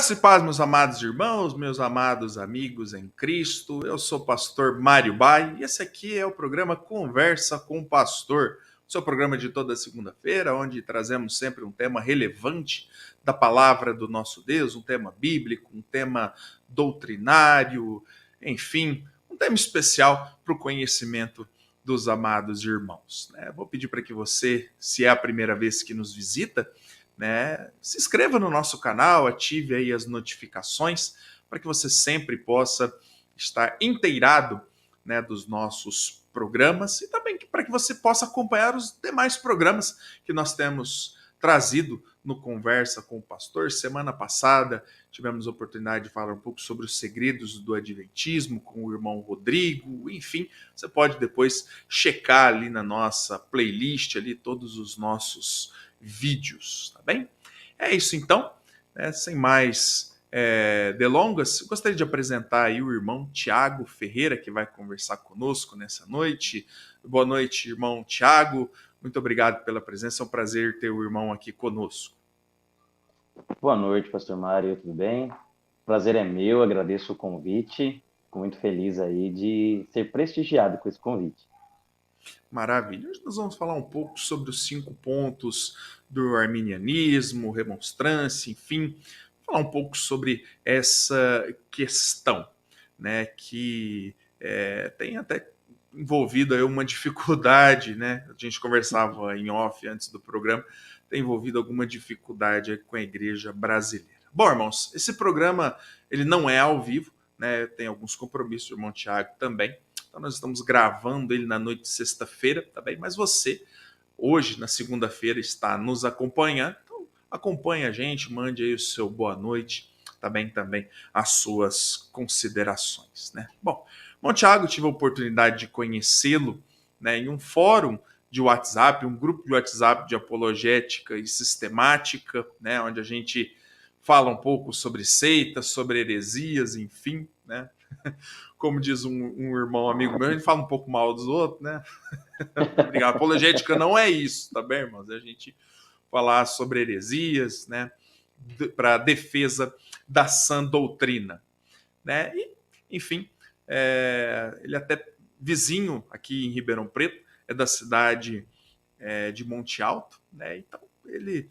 Graça e paz, meus amados irmãos, meus amados amigos em Cristo. Eu sou o pastor Mário Bai e esse aqui é o programa Conversa com o Pastor, o seu programa de toda segunda-feira, onde trazemos sempre um tema relevante da palavra do nosso Deus, um tema bíblico, um tema doutrinário, enfim, um tema especial para o conhecimento dos amados irmãos. Vou pedir para que você, se é a primeira vez que nos visita, se inscreva no nosso canal, ative aí as notificações para que você sempre possa estar inteirado, dos nossos programas e também para que você possa acompanhar os demais programas que nós temos trazido no Conversa com o Pastor. Semana passada tivemos a oportunidade de falar um pouco sobre os segredos do Adventismo com o irmão Rodrigo. Enfim, você pode depois checar ali na nossa playlist ali todos os nossos vídeos, tá bem? É isso então, sem mais delongas, gostaria de apresentar aí o irmão Tiago Ferreira, que vai conversar conosco nessa noite. Boa noite, irmão Tiago, muito obrigado pela presença, é um prazer ter o irmão aqui conosco. Boa noite, pastor Mário, tudo bem? Prazer é meu, agradeço o convite, fico muito feliz aí de ser prestigiado com esse convite. Maravilha. Hoje nós vamos falar um pouco sobre os 5 pontos do arminianismo, remonstrância, enfim, falar um pouco sobre essa questão, que tem até envolvido aí uma dificuldade, A gente conversava em off antes do programa, tem envolvido alguma dificuldade com a igreja brasileira. Bom, irmãos, esse programa ele não é ao vivo, tem alguns compromissos, o irmão Tiago também. Então nós estamos gravando ele na noite de sexta-feira, tá bem? Mas você, hoje, na segunda-feira, está nos acompanhando. Então acompanhe a gente, mande aí o seu boa noite, tá bem? Também as suas considerações, Bom, irmão Tiago, tive a oportunidade de conhecê-lo, em um fórum de WhatsApp, um grupo de WhatsApp de apologética e sistemática, onde a gente fala um pouco sobre seitas, sobre heresias, enfim, Como diz um irmão amigo meu, ele fala um pouco mal dos outros, Obrigado. Apologética não é isso, tá bem, irmãos? É a gente falar sobre heresias, para defesa da sã doutrina, E, enfim, ele até vizinho aqui em Ribeirão Preto, é da cidade de Monte Alto, Então, ele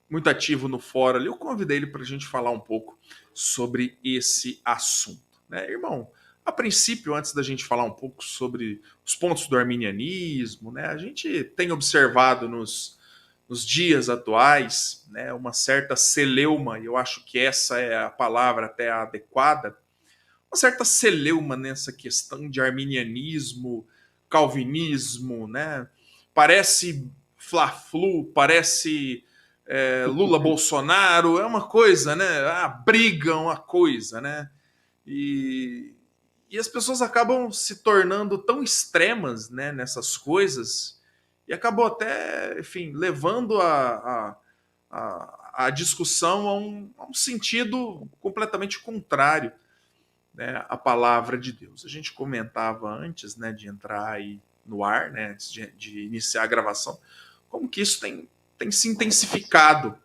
muito ativo no fórum ali, eu convidei ele para a gente falar um pouco sobre esse assunto. Irmão, a princípio, antes da gente falar um pouco sobre os pontos do arminianismo, a gente tem observado nos dias atuais, uma certa celeuma, e eu acho que essa é a palavra até adequada, uma certa celeuma nessa questão de arminianismo, calvinismo, Parece fla-flu, parece Lula-Bolsonaro, é uma coisa, A briga é uma coisa, E as pessoas acabam se tornando tão extremas, nessas coisas e acabou até, enfim, levando a discussão a um sentido completamente contrário, à palavra de Deus. A gente comentava antes, de entrar aí no ar, antes de iniciar a gravação, como que isso tem se intensificado,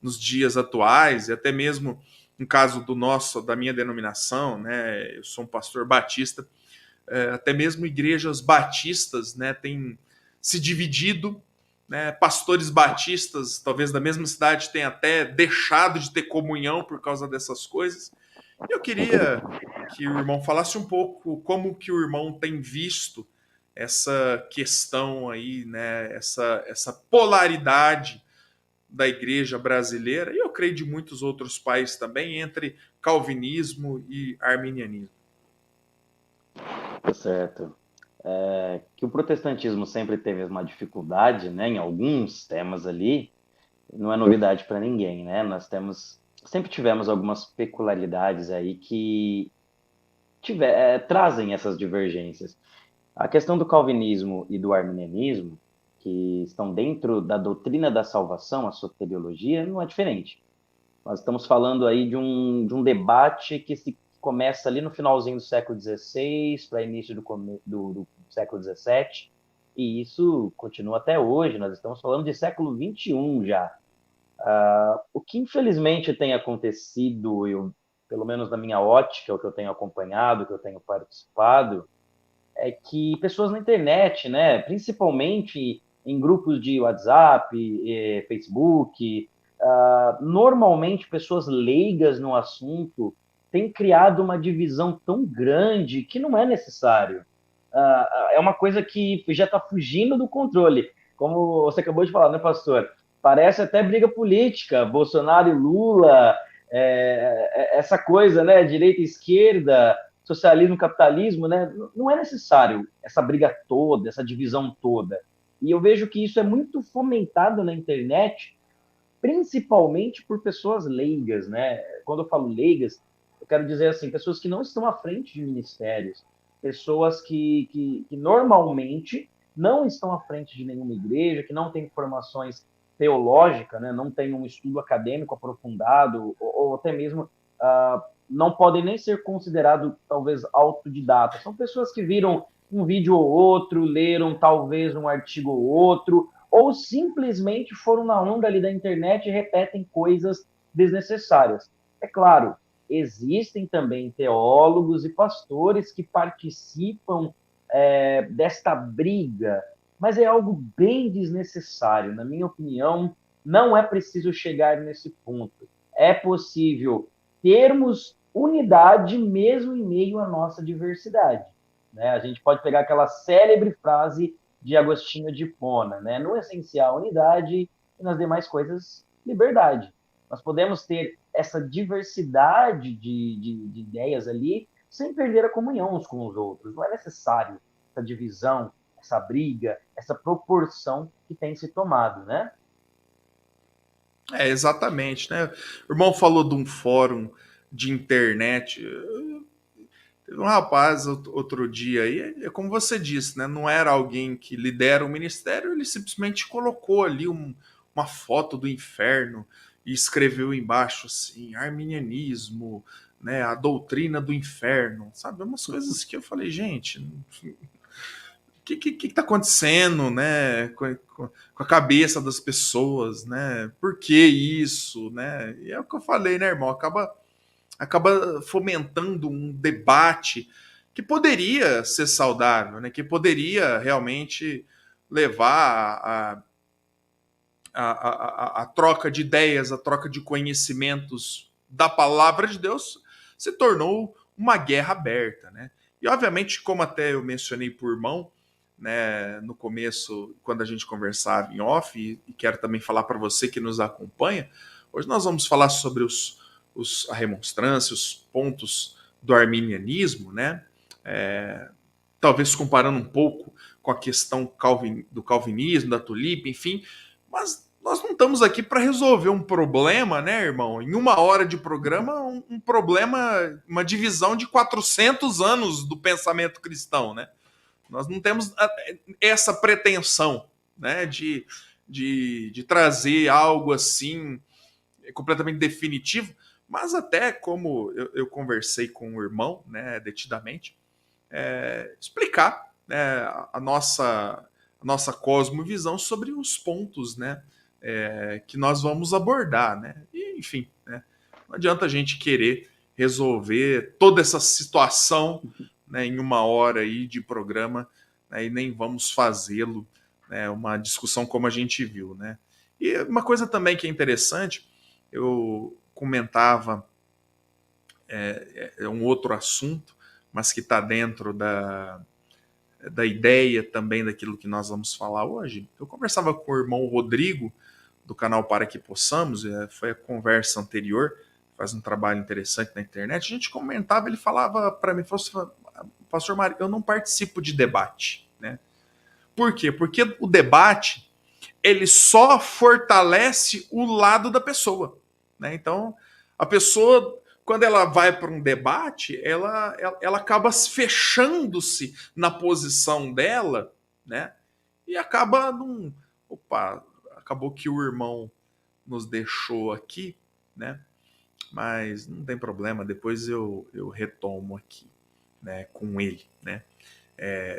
nos dias atuais, e até mesmo no caso da minha denominação, eu sou um pastor batista, até mesmo igrejas batistas, têm se dividido, pastores batistas, talvez da mesma cidade, têm até deixado de ter comunhão por causa dessas coisas. Eu queria que o irmão falasse um pouco como que o irmão tem visto essa questão aí, essa polaridade da igreja brasileira, e eu creio de muitos outros países também, entre calvinismo e arminianismo. Tá certo. Que o protestantismo sempre teve uma dificuldade, em alguns temas ali, não é novidade para ninguém, Nós sempre tivemos algumas peculiaridades aí que trazem essas divergências. A questão do calvinismo e do arminianismo, que estão dentro da doutrina da salvação, a soteriologia, não é diferente. Nós estamos falando aí de um debate que se começa ali no finalzinho do século XVI para início do século XVII, e isso continua até hoje. Nós estamos falando de século XXI já. O que infelizmente tem acontecido, pelo menos na minha ótica, o que eu tenho acompanhado, o que eu tenho participado, é que pessoas na internet, né, principalmente em grupos de WhatsApp, Facebook, normalmente pessoas leigas no assunto têm criado uma divisão tão grande que não é necessário. É uma coisa que já está fugindo do controle. Como você acabou de falar, né, pastor? Parece até briga política, Bolsonaro e Lula, essa coisa, né, direita e esquerda, socialismo, capitalismo, né? Não é necessário essa briga toda, essa divisão toda. E eu vejo que isso é muito fomentado na internet, principalmente por pessoas leigas, né? Quando eu falo leigas, eu quero dizer assim, pessoas que não estão à frente de ministérios, pessoas que normalmente não estão à frente de nenhuma igreja, que não têm formações teológicas, né? Não têm um estudo acadêmico aprofundado, ou até mesmo não podem nem ser considerados, talvez, autodidatas. São pessoas que viram um vídeo ou outro, leram talvez um artigo ou outro, ou simplesmente foram na onda ali da internet e repetem coisas desnecessárias. É claro, existem também teólogos e pastores que participam desta briga, mas é algo bem desnecessário. Na minha opinião, não é preciso chegar nesse ponto. É possível termos unidade mesmo em meio à nossa diversidade. Né? A gente pode pegar aquela célebre frase de Agostinho de Hipona, né? No essencial, unidade e nas demais coisas, liberdade. Nós podemos ter essa diversidade de ideias ali sem perder a comunhão uns com os outros. Não é necessário essa divisão, essa briga, essa proporção que tem se tomado, né? Exatamente, né? O irmão falou de um fórum de internet. Teve um rapaz outro dia aí, é como você disse, né? Não era alguém que lidera o ministério, ele simplesmente colocou ali uma foto do inferno e escreveu embaixo assim, arminianismo, né? A doutrina do inferno, sabe? Umas coisas que eu falei, gente, que tá acontecendo, né? Com a cabeça das pessoas, né? Por que isso, né? E é o que eu falei, né, irmão? Acaba fomentando um debate que poderia ser saudável, né? Que poderia realmente levar a troca de ideias, a troca de conhecimentos da palavra de Deus, se tornou uma guerra aberta, né? E obviamente, como até eu mencionei por irmão, né, no começo, quando a gente conversava em off, e quero também falar para você que nos acompanha, hoje nós vamos falar sobre a remonstrância, os pontos do arminianismo, né? É, talvez comparando um pouco com a questão do calvinismo, da tulipa, enfim, mas nós não estamos aqui para resolver um problema, né, irmão? Em uma hora de programa, um problema, uma divisão de 400 anos do pensamento cristão, né? Nós não temos essa pretensão, né, de trazer algo assim completamente definitivo, mas até como eu conversei com o irmão, né, detidamente, explicar, né, a nossa cosmovisão sobre os pontos, né, que nós vamos abordar, né? E, enfim, né, não adianta a gente querer resolver toda essa situação, né, em uma hora aí de programa, né, e nem vamos fazê-lo, né, uma discussão como a gente viu, né? E uma coisa também que é interessante, eu comentava um outro assunto, mas que está dentro da ideia também daquilo que nós vamos falar hoje. Eu conversava com o irmão Rodrigo, do canal Para Que Possamos, foi a conversa anterior, faz um trabalho interessante na internet. A gente comentava, ele falava para mim, falou, pastor Mário, eu não participo de debate, né? Por quê? Porque o debate ele só fortalece o lado da pessoa, né? Então, a pessoa, quando ela vai para um debate, ela acaba fechando-se na posição dela, né? E acaba num. Opa, acabou que o irmão nos deixou aqui, né? Mas não tem problema, depois eu retomo aqui, né, com ele, né?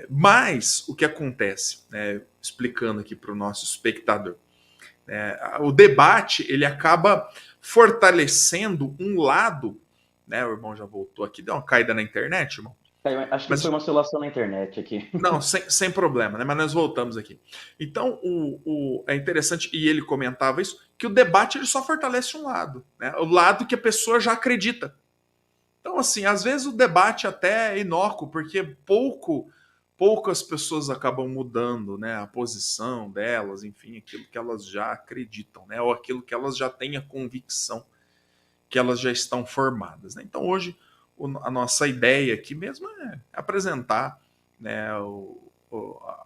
Mas o que acontece, né, explicando aqui para o nosso espectador, O debate ele acaba fortalecendo um lado, né? O irmão já voltou aqui, deu uma caída na internet, irmão. Acho que Mas foi uma oscilação na internet aqui. não, sem problema, né? Mas nós voltamos aqui. Então, é interessante, e ele comentava isso, que o debate ele só fortalece um lado, né? O lado que a pessoa já acredita. Então, assim, às vezes o debate até é inócuo, porque poucas pessoas acabam mudando, né, a posição delas, enfim, aquilo que elas já acreditam, né, ou aquilo que elas já têm a convicção que elas já estão formadas, né? Então, hoje, a nossa ideia aqui mesmo é apresentar, né,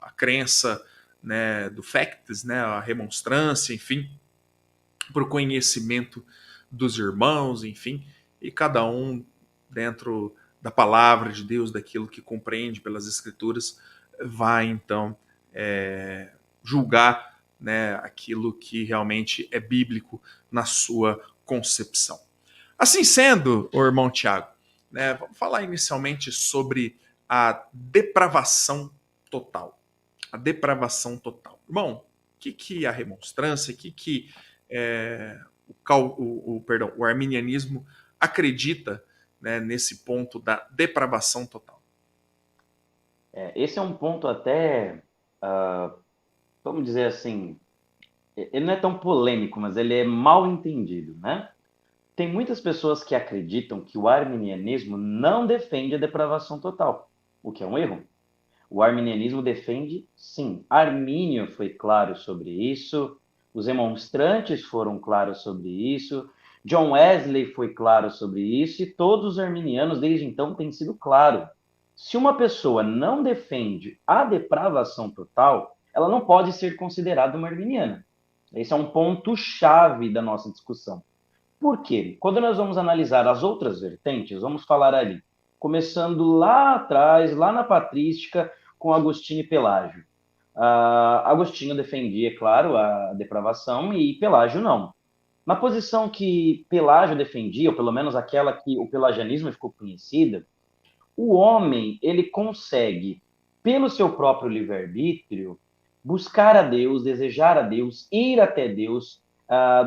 a crença, né, do facts, né, a remonstrância, enfim, para o conhecimento dos irmãos, enfim, e cada um dentro da palavra de Deus, daquilo que compreende pelas Escrituras, vai então julgar, né, aquilo que realmente é bíblico na sua concepção. Assim sendo, o irmão Tiago, né, vamos falar inicialmente sobre a depravação total. A depravação total. Irmão, o que é a remonstrância? O que o arminianismo acredita, né, nesse ponto da depravação total? Esse é um ponto até, vamos dizer assim, ele não é tão polêmico, mas ele é mal entendido, né? Tem muitas pessoas que acreditam que o arminianismo não defende a depravação total, o que é um erro. O arminianismo defende, sim. Armínio foi claro sobre isso, os remonstrantes foram claros sobre isso, John Wesley foi claro sobre isso, e todos os arminianos desde então têm sido claros. Se uma pessoa não defende a depravação total, ela não pode ser considerada uma arminiana. Esse é um ponto-chave da nossa discussão. Por quê? Quando nós vamos analisar as outras vertentes, vamos falar ali, começando lá atrás, lá na patrística, com Agostinho e Pelágio. Agostinho defendia, claro, a depravação e Pelágio não. Na posição que Pelágio defendia, ou pelo menos aquela que o pelagianismo ficou conhecida, o homem ele consegue, pelo seu próprio livre-arbítrio, buscar a Deus, desejar a Deus, ir até Deus,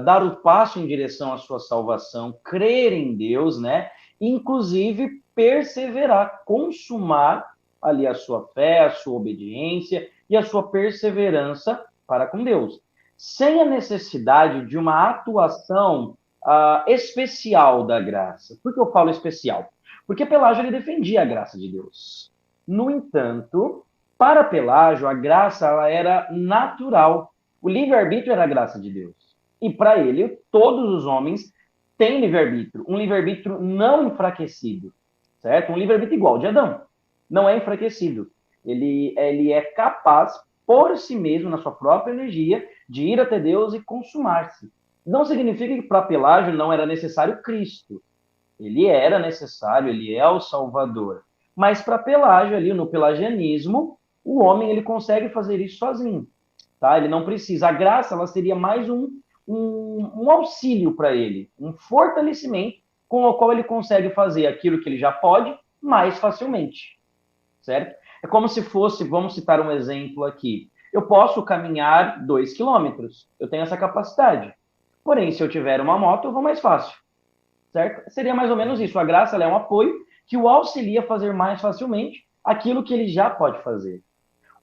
dar o passo em direção à sua salvação, crer em Deus, né? Inclusive perseverar, consumar ali a sua fé, a sua obediência e a sua perseverança para com Deus, sem a necessidade de uma atuação especial da graça. Por que eu falo especial? Porque Pelágio ele defendia a graça de Deus. No entanto, para Pelágio, a graça ela era natural. O livre-arbítrio era a graça de Deus. E para ele, todos os homens têm livre-arbítrio. Um livre-arbítrio não enfraquecido, certo? Um livre-arbítrio igual de Adão. Não é enfraquecido. Ele é capaz, por si mesmo, na sua própria energia, de ir até Deus e consumar-se. Não significa que para Pelágio não era necessário Cristo. Ele era necessário, ele é o Salvador. Mas para Pelágio, ali no pelagianismo, o homem ele consegue fazer isso sozinho. Tá? Ele não precisa. A graça ela seria mais um auxílio para ele, um fortalecimento com o qual ele consegue fazer aquilo que ele já pode mais facilmente. Certo? É como se fosse, vamos citar um exemplo aqui. Eu posso caminhar 2 quilômetros. Eu tenho essa capacidade. Porém, se eu tiver uma moto, eu vou mais fácil. Certo? Seria mais ou menos isso. A graça é um apoio que o auxilia a fazer mais facilmente aquilo que ele já pode fazer.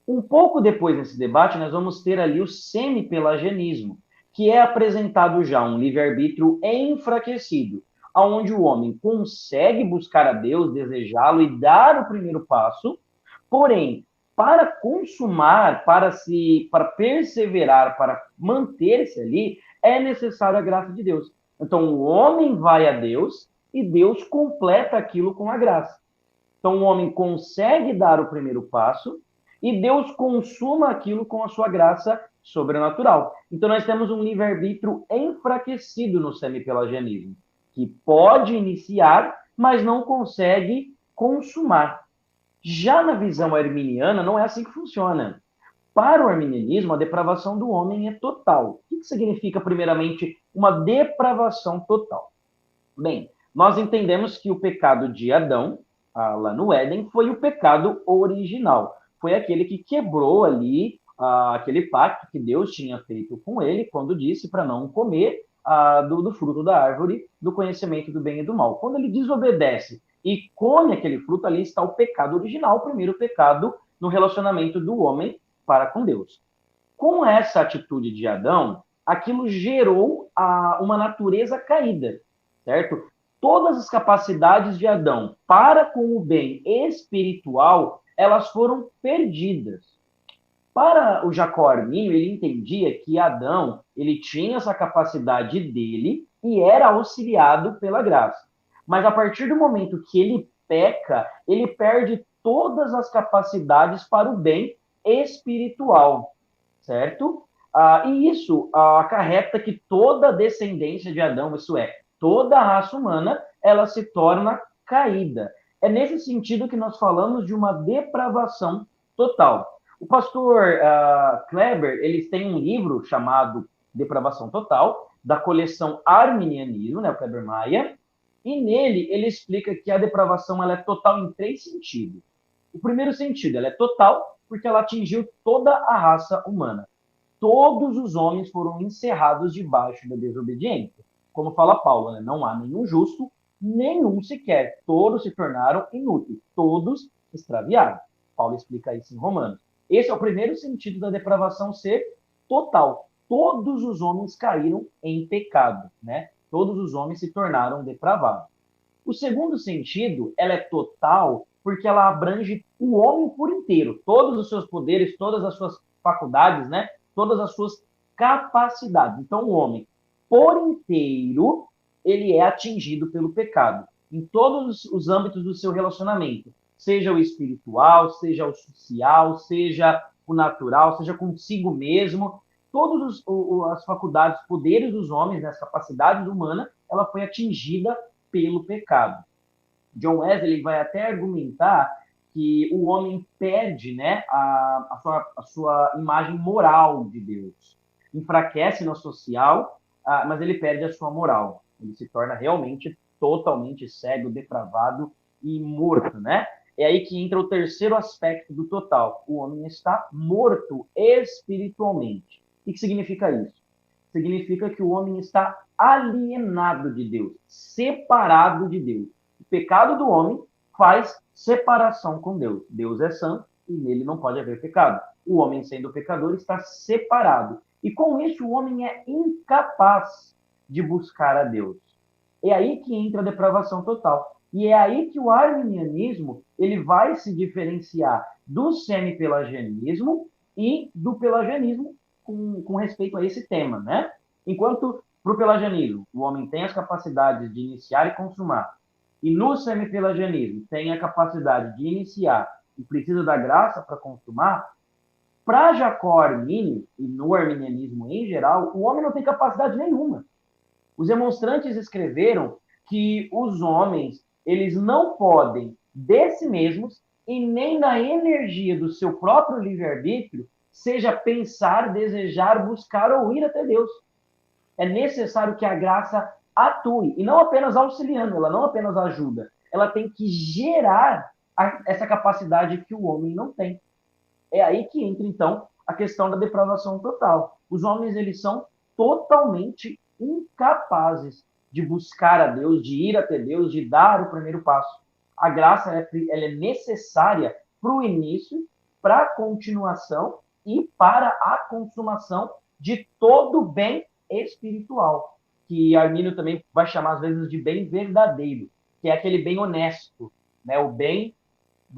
Um pouco depois desse debate, nós vamos ter ali o semi-pelagianismo, que é apresentado já um livre-arbítrio enfraquecido, onde o homem consegue buscar a Deus, desejá-lo e dar o primeiro passo, porém, para consumar, para perseverar, para manter-se ali, é necessário a graça de Deus. Então, o homem vai a Deus e Deus completa aquilo com a graça. Então, o homem consegue dar o primeiro passo e Deus consuma aquilo com a sua graça sobrenatural. Então, nós temos um livre-arbítrio enfraquecido no semi-pelagianismo, que pode iniciar, mas não consegue consumar. Já na visão arminiana, não é assim que funciona. Para o arminianismo, a depravação do homem é total. O que significa, primeiramente, uma depravação total? Bem, nós entendemos que o pecado de Adão, lá no Éden, foi o pecado original. Foi aquele que quebrou ali aquele pacto que Deus tinha feito com ele quando disse para não comer do fruto da árvore do conhecimento do bem e do mal. Quando ele desobedece e come aquele fruto, ali está o pecado original, o primeiro pecado no relacionamento do homem para com Deus. Com essa atitude de Adão, aquilo gerou uma natureza caída, certo? Todas as capacidades de Adão para com o bem espiritual, elas foram perdidas. Para o Jacó Arminio, ele entendia que Adão, ele tinha essa capacidade dele e era auxiliado pela graça. Mas a partir do momento que ele peca, ele perde todas as capacidades para o bem espiritual, certo? E isso acarreta que toda a descendência de Adão, isso é, toda a raça humana, ela se torna caída. É nesse sentido que nós falamos de uma depravação total. O pastor Kleber, eles têm um livro chamado Depravação Total, da coleção Arminianismo, né, o Kleber Maia, e nele ele explica que a depravação ela é total em 3 sentidos. O primeiro sentido, ela é total porque ela atingiu toda a raça humana. Todos os homens foram encerrados debaixo da desobediência. Como fala Paulo, né? Não há nenhum justo, nenhum sequer. Todos se tornaram inúteis, todos extraviados. Paulo explica isso em Romanos. Esse é o primeiro sentido da depravação ser total. Todos os homens caíram em pecado, né? Todos os homens se tornaram depravados. O segundo sentido, ela é total porque ela abrange o homem por inteiro, todos os seus poderes, todas as suas faculdades, né? Todas as suas capacidades. Então, o homem por inteiro, ele é atingido pelo pecado, em todos os âmbitos do seu relacionamento, seja o espiritual, seja o social, seja o natural, seja consigo mesmo, todas as faculdades, poderes dos homens, né, as capacidades humanas, ela foi atingida pelo pecado. John Wesley vai até argumentar que o homem perde, né, a sua imagem moral de Deus. Enfraquece no social, mas ele perde a sua moral. Ele se torna realmente totalmente cego, depravado e morto, né? É aí que entra o terceiro aspecto do total. O homem está morto espiritualmente. O que significa isso? Significa que o homem está alienado de Deus, separado de Deus. O pecado do homem faz separação com Deus. Deus é santo e nele não pode haver pecado. O homem, sendo pecador, está separado. E com isso, o homem é incapaz de buscar a Deus. É aí que entra a depravação total. E é aí que o arminianismo ele vai se diferenciar do semi-pelagianismo e do pelagianismo com respeito a esse tema, né? Enquanto para o pelagianismo o homem tem as capacidades de iniciar e consumar, e no semi-pelagianismo tem a capacidade de iniciar e precisa da graça para consumar, para Jacó Arminio, e no arminianismo em geral, o homem não tem capacidade nenhuma. Os demonstrantes escreveram que os homens eles não podem, de si mesmos, e nem na energia do seu próprio livre-arbítrio, seja pensar, desejar, buscar ou ir até Deus. É necessário que a graça atue, e não apenas auxiliando, ela não apenas ajuda, ela tem que gerar essa capacidade que o homem não tem. É aí que entra, então, a questão da depravação total. Os homens, eles são totalmente incapazes de buscar a Deus, de ir até Deus, de dar o primeiro passo. A graça ela é necessária para o início, para a continuação e para a consumação de todo o bem espiritual, que Arminio também vai chamar às vezes de bem verdadeiro, que é aquele bem honesto, né? O bem,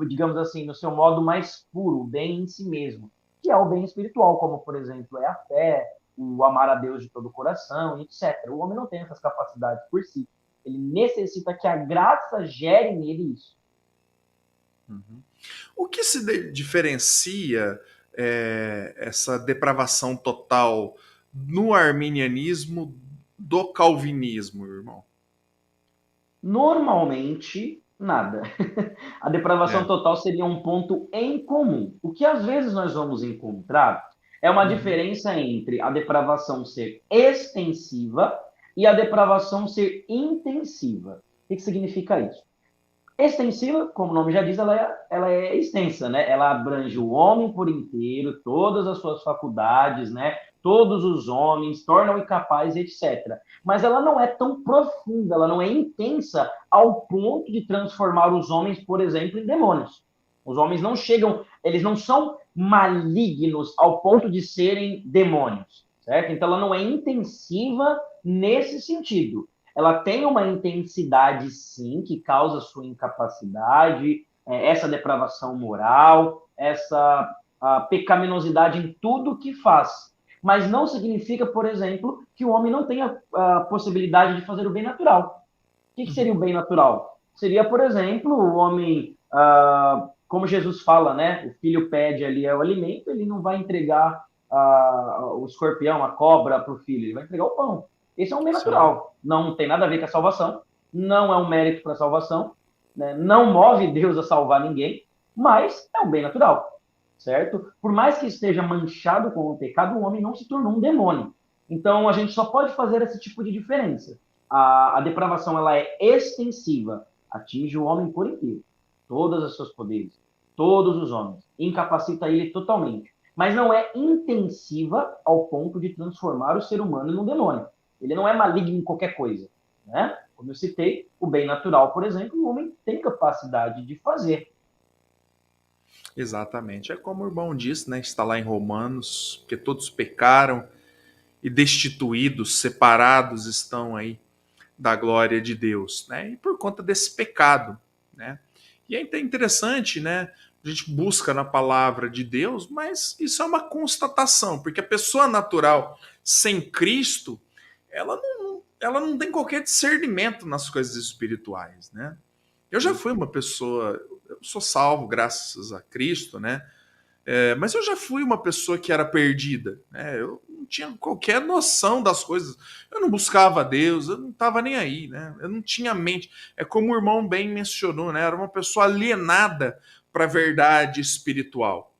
digamos assim, no seu modo mais puro, o bem em si mesmo, que é o bem espiritual, como, por exemplo, é a fé, o amar a Deus de todo o coração, etc. O homem não tem essas capacidades por si. Ele necessita que a graça gere nele isso. Uhum. O que se diferencia essa depravação total no arminianismo do calvinismo, irmão? Normalmente, nada. A depravação total seria um ponto em comum. O que às vezes nós vamos encontrar é uma diferença entre a depravação ser extensiva e a depravação ser intensiva. O que significa isso? Extensiva, como o nome já diz, ela é extensa, né? Ela abrange o homem por inteiro, todas as suas faculdades, né? Todos os homens, torna-o incapaz, etc. Mas ela não é tão profunda, ela não é intensa ao ponto de transformar os homens, por exemplo, em demônios. Os homens não chegam, eles não são malignos ao ponto de serem demônios, certo? Então ela não é intensiva nesse sentido. Ela tem uma intensidade, sim, que causa sua incapacidade, essa depravação moral, essa pecaminosidade em tudo que faz. Mas não significa, por exemplo, que o homem não tenha a possibilidade de fazer o bem natural. O que seria o bem natural? Seria, por exemplo, o homem, como Jesus fala, né? O filho pede ali o alimento, ele não vai entregar o escorpião, a cobra para o filho, ele vai entregar o pão. Esse é um bem Sim. natural. Não tem nada a ver com a salvação, não é um mérito para a salvação, né? Não move Deus a salvar ninguém, mas é um bem natural, certo? Por mais que esteja manchado com o pecado, o homem não se tornou um demônio. Então, a gente só pode fazer esse tipo de diferença. A depravação ela é extensiva, atinge o homem por inteiro, todos os seus poderes, todos os homens, incapacita ele totalmente, mas não é intensiva ao ponto de transformar o ser humano em um demônio. Ele não é maligno em qualquer coisa, né? Como eu citei, o bem natural, por exemplo, o homem tem capacidade de fazer. Exatamente. É como o irmão disse, né? Está lá em Romanos, que todos pecaram e destituídos, separados estão aí da glória de Deus, né? E por conta desse pecado, né? E é interessante, né? A gente busca na palavra de Deus, mas isso é uma constatação, porque a pessoa natural sem Cristo, ela não tem qualquer discernimento nas coisas espirituais, né? Eu já fui uma pessoa, eu sou salvo graças a Cristo, né? Mas eu já fui uma pessoa que era perdida, né? Eu não tinha qualquer noção das coisas. Eu não buscava Deus, eu não estava nem aí, né? Eu não tinha mente. É como o irmão bem mencionou, né? Era uma pessoa alienada para a verdade espiritual,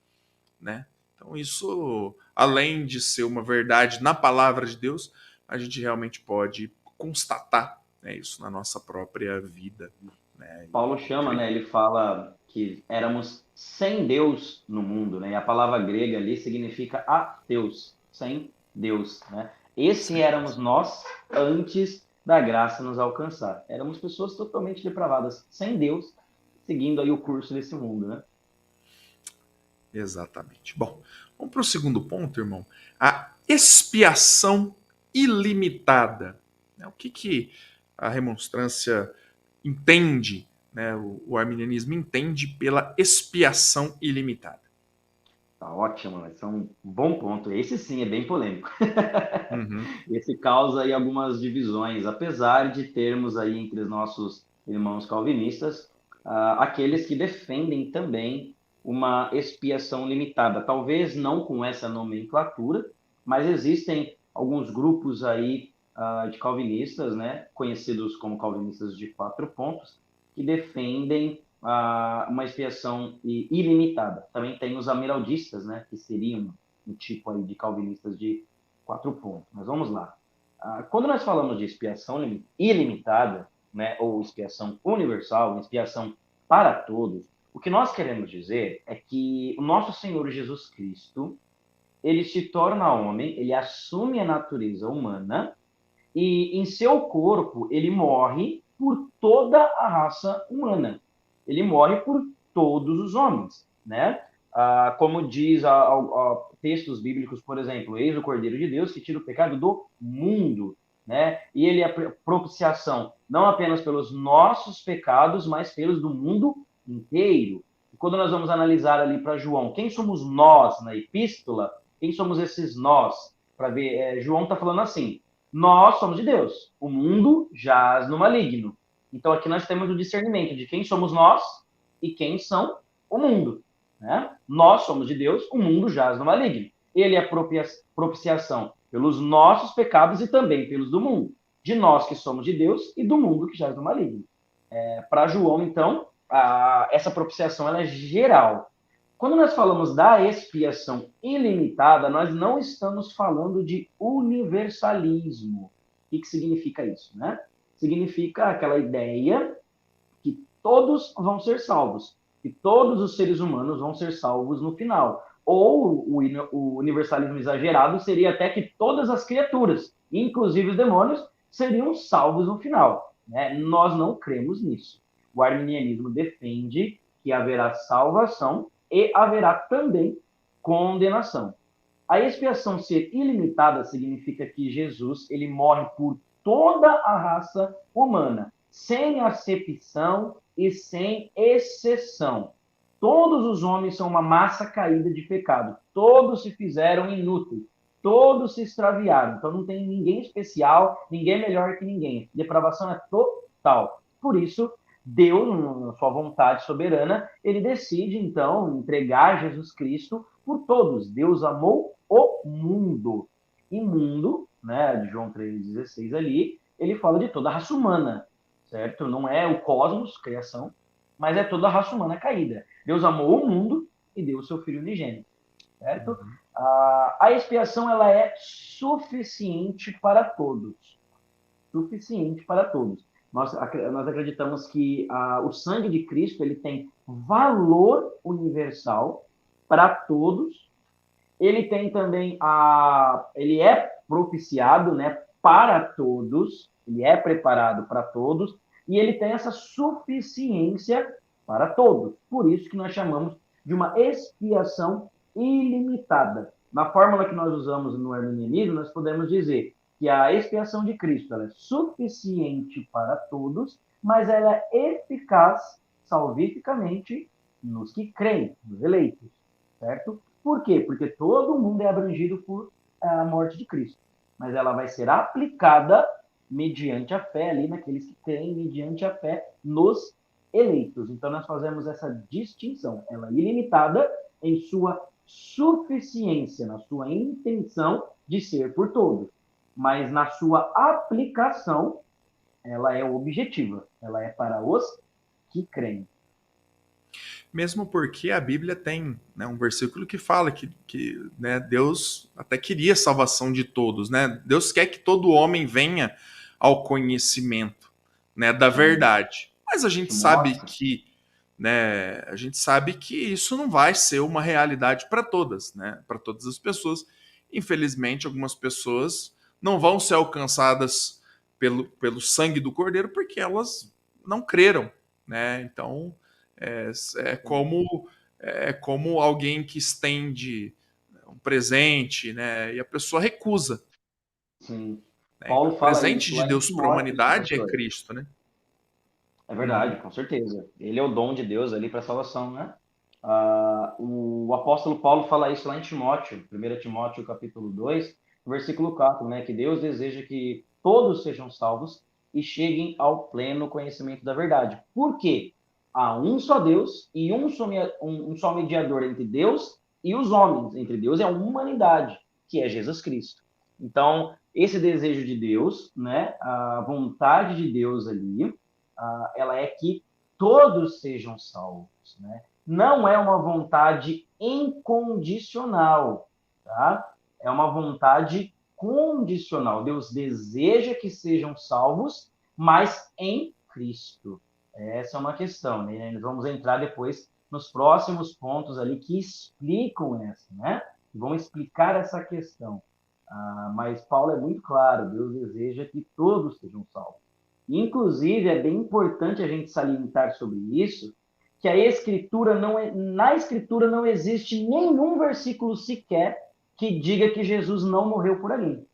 né? Então isso, além de ser uma verdade na palavra de Deus, a gente realmente pode constatar, né, isso na nossa própria vida, né? Paulo chama, né? Ele fala que éramos sem Deus no mundo, né? E a palavra grega ali significa ateus, sem Deus, né? Esse éramos nós antes da graça nos alcançar. Éramos pessoas totalmente depravadas, sem Deus, seguindo aí o curso desse mundo, né? Exatamente. Bom, vamos para o segundo ponto, irmão. A expiação ilimitada. O que a remonstrância entende, né, o arminianismo entende pela expiação ilimitada? Tá ótimo, esse é um bom ponto. Esse sim é bem polêmico. Uhum. Esse causa aí algumas divisões, apesar de termos aí entre os nossos irmãos calvinistas aqueles que defendem também uma expiação limitada. Talvez não com essa nomenclatura, mas existem alguns grupos aí de calvinistas, né, conhecidos como calvinistas de 4 pontos, que defendem uma expiação ilimitada. Também tem os amiraldistas, né, que seriam um tipo aí de calvinistas de 4 pontos. Mas vamos lá. Quando nós falamos de expiação ilimitada, né, ou expiação universal, expiação para todos, o que nós queremos dizer é que o nosso Senhor Jesus Cristo, ele se torna homem, ele assume a natureza humana e em seu corpo ele morre por toda a raça humana. Ele morre por todos os homens, né? Como diz textos bíblicos, por exemplo, eis o Cordeiro de Deus que tira o pecado do mundo, né? E ele é a propiciação não apenas pelos nossos pecados, mas pelos do mundo inteiro. E quando nós vamos analisar ali para João, quem somos nós na epístola? Quem somos esses nós? Para ver, João está falando assim: nós somos de Deus, o mundo jaz no maligno. Então aqui nós temos o discernimento de quem somos nós e quem são o mundo. Né? Nós somos de Deus, o mundo jaz no maligno. Ele é propiciação pelos nossos pecados e também pelos do mundo. De nós que somos de Deus e do mundo que jaz no maligno. Para João, então, essa propiciação ela é geral. Quando nós falamos da expiação ilimitada, nós não estamos falando de universalismo. O que significa isso? Né? Significa aquela ideia que todos vão ser salvos, e todos os seres humanos vão ser salvos no final. Ou o universalismo exagerado seria até que todas as criaturas, inclusive os demônios, seriam salvos no final. Né? Nós não cremos nisso. O arminianismo defende que haverá salvação e haverá também condenação. A expiação ser ilimitada significa que Jesus ele morre por toda a raça humana, sem acepção e sem exceção. Todos os homens são uma massa caída de pecado. Todos se fizeram inúteis. Todos se extraviaram. Então não tem ninguém especial, ninguém melhor que ninguém. Depravação é total. Por isso, Deus, na sua vontade soberana, ele decide, então, entregar Jesus Cristo por todos. Deus amou o mundo. E mundo, né, de João 3,16 ali, ele fala de toda a raça humana, certo? Não é o cosmos, criação, mas é toda a raça humana caída. Deus amou o mundo e deu o seu Filho unigênito, certo? Uhum. A expiação, ela é suficiente para todos. Suficiente para todos. Nós acreditamos que o sangue de Cristo ele tem valor universal para todos. Ele tem também ele é propiciado, né, para todos. Ele é preparado para todos e ele tem essa suficiência para todos. Por isso que nós chamamos de uma expiação ilimitada. Na fórmula que nós usamos no arminianismo, nós podemos dizer que a expiação de Cristo ela é suficiente para todos, mas ela é eficaz salvificamente nos que creem, nos eleitos, certo? Por quê? Porque todo mundo é abrangido por a morte de Cristo, mas ela vai ser aplicada mediante a fé ali naqueles que creem, mediante a fé nos eleitos. Então nós fazemos essa distinção, ela é ilimitada em sua suficiência, na sua intenção de ser por todos. Mas na sua aplicação, ela é objetiva. Ela é para os que creem. Mesmo porque a Bíblia tem, né, um versículo que fala que né, Deus até queria a salvação de todos. Né? Deus quer que todo homem venha ao conhecimento, né, da verdade. Mas a gente sabe que, né, a gente sabe que isso não vai ser uma realidade para todas, né, para todas as pessoas. Infelizmente, algumas pessoas não vão ser alcançadas pelo sangue do Cordeiro porque elas não creram, né? Então é como alguém que estende um presente, né? E a pessoa recusa. Sim. Né? Paulo Então, o fala presente isso de lá em Deus para a Timóteo, humanidade é pastor. Cristo, né? É verdade, com certeza. Ele é o dom de Deus ali para a salvação, né? O apóstolo Paulo fala isso lá em Timóteo, 1 Timóteo capítulo 2, versículo 4, né? Que Deus deseja que todos sejam salvos e cheguem ao pleno conhecimento da verdade. Por quê? Há um só Deus e um só mediador entre Deus e os homens, entre Deus e a humanidade, que é Jesus Cristo. Então, esse desejo de Deus, né? A vontade de Deus ali, ela é que todos sejam salvos, né? Não é uma vontade incondicional, tá? É uma vontade condicional. Deus deseja que sejam salvos, mas em Cristo. Essa é uma questão, né? Nós vamos entrar depois nos próximos pontos ali que explicam essa, né? Vão explicar essa questão. Mas Paulo é muito claro, Deus deseja que todos sejam salvos. Inclusive, é bem importante a gente salientar sobre isso, que a Escritura na Escritura não existe nenhum versículo sequer que diga que Jesus não morreu por alguém.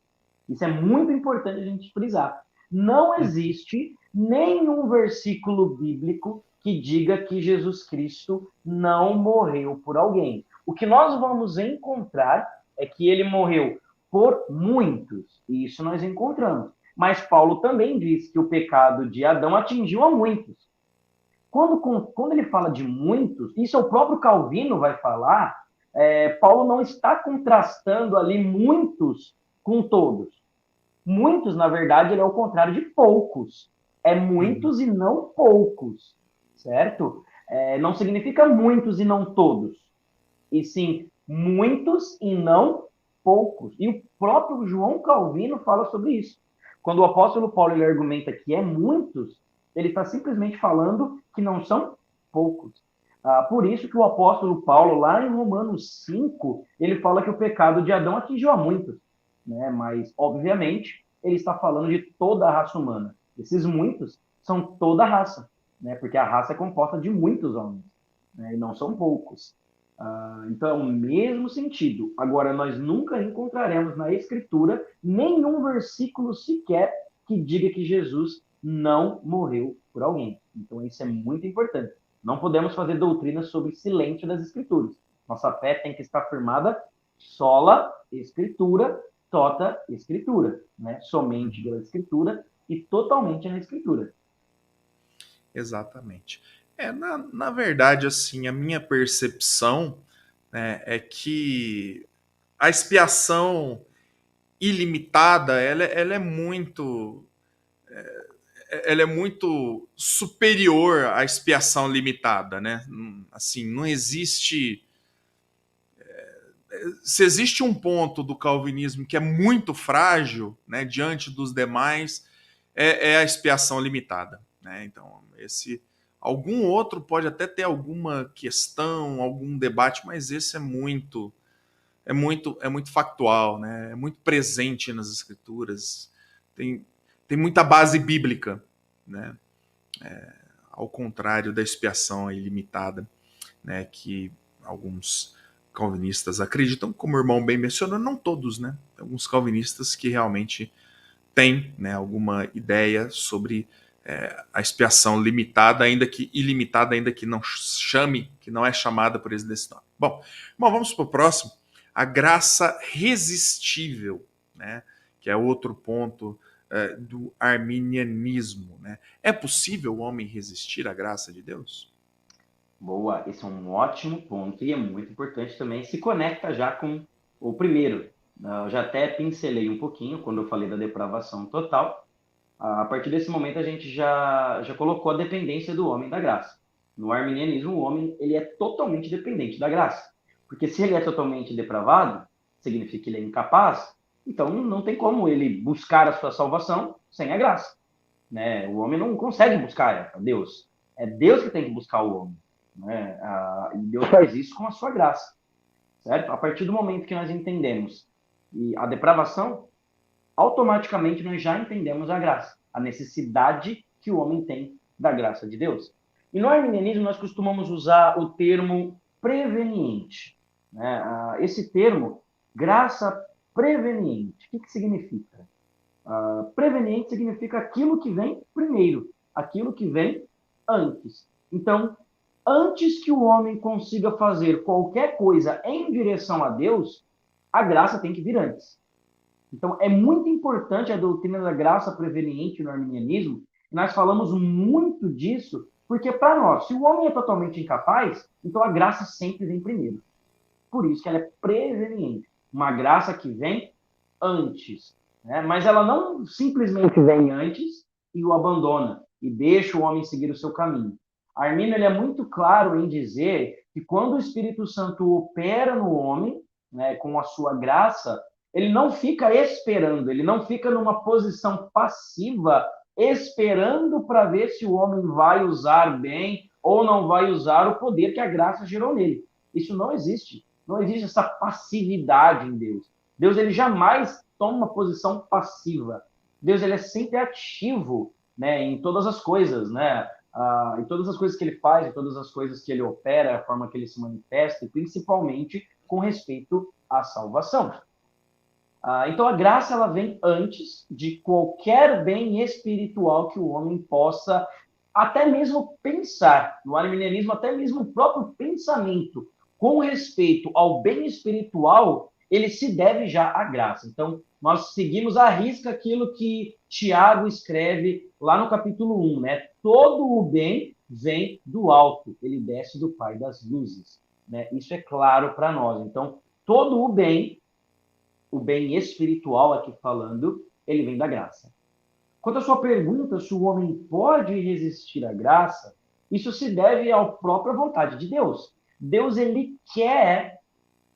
Isso é muito importante a gente frisar. Não existe nenhum versículo bíblico que diga que Jesus Cristo não morreu por alguém. O que nós vamos encontrar é que ele morreu por muitos. E isso nós encontramos. Mas Paulo também diz que o pecado de Adão atingiu a muitos. Quando ele fala de muitos, isso é o próprio Calvino vai falar, Paulo não está contrastando ali muitos com todos. Muitos, na verdade, ele é o contrário de poucos. É muitos e não poucos, certo? Não significa muitos e não todos. E sim, muitos e não poucos. E o próprio João Calvino fala sobre isso. Quando o apóstolo Paulo ele argumenta que é muitos, Ele está simplesmente falando que não são poucos. Por isso que o apóstolo Paulo, lá em Romanos 5, ele fala que o pecado de Adão atingiu a muitos, né? Mas, obviamente, ele está falando de toda a raça humana. Esses muitos são toda a raça, né? Porque a raça é composta de muitos homens, né? E não são poucos. Então, é o mesmo sentido. Agora, nós nunca encontraremos na Escritura nenhum versículo sequer que diga que Jesus não morreu por alguém. Então, isso é muito importante. Não podemos fazer doutrina sobre silêncio das Escrituras. Nossa fé tem que estar firmada sola Escritura, tota Escritura, né? Somente pela Escritura e totalmente na Escritura. Exatamente. Na verdade, assim, a minha percepção, né, é que a expiação ilimitada, ela é muito, ela é muito superior à expiação limitada, né? Assim, não existe, se existe um ponto do calvinismo que é muito frágil, né, diante dos demais, é a expiação limitada, né? Então, esse algum outro pode até ter alguma questão, algum debate, mas esse é muito factual, né? É muito presente nas escrituras. Tem, tem muita base bíblica, né? Ao contrário da expiação ilimitada, né? Que alguns calvinistas acreditam, como o irmão bem mencionou, não todos, né? Alguns calvinistas que realmente têm, né, alguma ideia sobre a expiação limitada, ainda que ilimitada, ainda que não chame, que não é chamada por eles desse nome. Bom, vamos para o próximo. A graça resistível, né, que é outro ponto do arminianismo. Né? É possível o homem resistir à graça de Deus? Boa, esse é um ótimo ponto e é muito importante também. Se conecta já com o primeiro. Eu já até pincelei um pouquinho quando eu falei da depravação total. A partir desse momento a gente já colocou a dependência do homem da graça. No arminianismo, o homem ele é totalmente dependente da graça. Porque se ele é totalmente depravado, significa que ele é incapaz, então não tem como ele buscar a sua salvação sem a graça. Né? O homem não consegue buscar a Deus. É Deus que tem que buscar o homem. Né? E Deus faz isso com a sua graça. Certo? A partir do momento que nós entendemos a depravação, automaticamente nós já entendemos a graça, a necessidade que o homem tem da graça de Deus. E no arminianismo nós costumamos usar o termo preveniente. Né? Esse termo, graça preveniente, o que significa? Preveniente significa aquilo que vem primeiro, aquilo que vem antes. Então, antes que o homem consiga fazer qualquer coisa em direção a Deus, a graça tem que vir antes. Então, é muito importante a doutrina da graça preveniente no arminianismo. Nós falamos muito disso, porque para nós, se o homem é totalmente incapaz, então a graça sempre vem primeiro. Por isso que ela é preveniente. Uma graça que vem antes. Né? Mas ela não simplesmente vem antes e o abandona e deixa o homem seguir o seu caminho. Armínio ele é muito claro em dizer que quando o Espírito Santo opera no homem, né, com a sua graça, ele não fica esperando, ele não fica numa posição passiva, esperando para ver se o homem vai usar bem ou não vai usar o poder que a graça gerou nele. Isso não existe. Não existe essa passividade em Deus. Deus ele jamais toma uma posição passiva. Deus ele é sempre ativo, né, em todas as coisas, né? Em todas as coisas que ele faz, em todas as coisas que ele opera, a forma que ele se manifesta, e principalmente com respeito à salvação. Então a graça ela vem antes de qualquer bem espiritual que o homem possa até mesmo pensar. No arminianismo, até mesmo o próprio pensamento com respeito ao bem espiritual, ele se deve já à graça. Então, nós seguimos à risca aquilo que Tiago escreve lá no capítulo 1, né? Todo o bem vem do alto, ele desce do Pai das luzes, né? Isso é claro para nós. Então, todo o bem espiritual aqui falando, ele vem da graça. Quanto à sua pergunta se o homem pode resistir à graça, isso se deve à própria vontade de Deus. Deus ele quer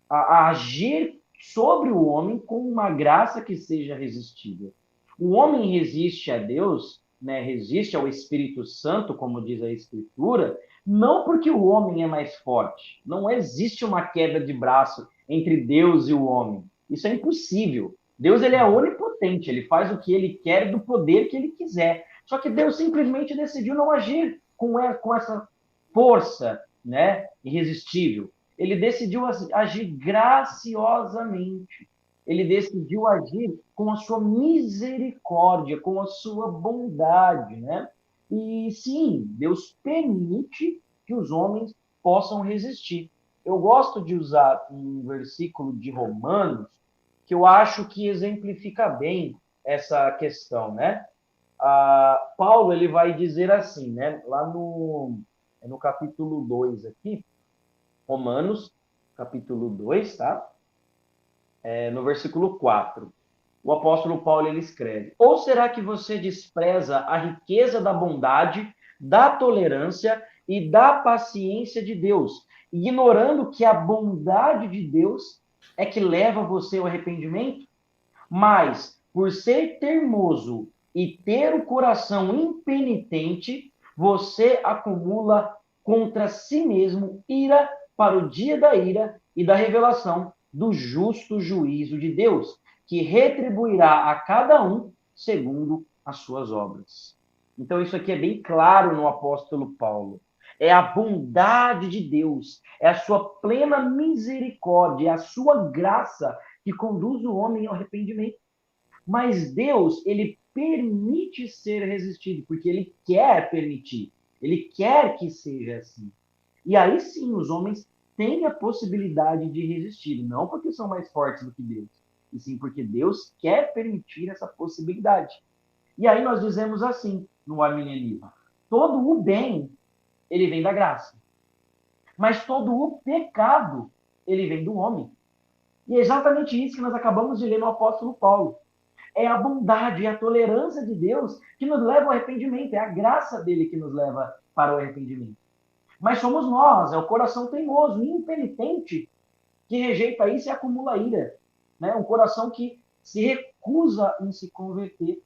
agir sobre o homem com uma graça que seja resistível. O homem resiste a Deus né, resiste ao Espírito Santo, como diz a Escritura, não porque o homem é mais forte. Não existe uma queda de braço entre Deus e o homem. Isso é impossível. Deus, ele é onipotente, ele faz o que ele quer do poder que ele quiser. Só que Deus simplesmente decidiu não agir com essa força, né, irresistível. Ele decidiu agir graciosamente. Ele decidiu agir com a sua misericórdia, com a sua bondade, né? E sim, Deus permite que os homens possam resistir. Eu gosto de usar um versículo de Romanos que eu acho que exemplifica bem essa questão, né? Paulo, ele vai dizer assim, né? Lá no capítulo 2 aqui, Romanos, capítulo 2, tá? No versículo 4. O apóstolo Paulo, ele escreve: ou será que você despreza a riqueza da bondade, da tolerância e da paciência de Deus, ignorando que a bondade de Deus é que leva você ao arrependimento? Mas, por ser teimoso e ter o coração impenitente, você acumula contra si mesmo ira para o dia da ira e da revelação do justo juízo de Deus, que retribuirá a cada um segundo as suas obras. Então, isso aqui é bem claro no apóstolo Paulo. É a bondade de Deus, é a sua plena misericórdia, é a sua graça que conduz o homem ao arrependimento. Mas Deus, ele permite ser resistido, porque ele quer permitir, ele quer que seja assim. E aí sim, os homens têm a possibilidade de resistir, não porque são mais fortes do que Deus, e sim porque Deus quer permitir essa possibilidade. E aí nós dizemos assim, no arminianismo: todo o bem, ele vem da graça. Mas todo o pecado, ele vem do homem. E é exatamente isso que nós acabamos de ler no apóstolo Paulo. É a bondade e a tolerância de Deus que nos leva ao arrependimento. É a graça dele que nos leva para o arrependimento. Mas somos nós, é o coração teimoso, impenitente, que rejeita isso e acumula ira. Né? Um coração que se recusa em se converter.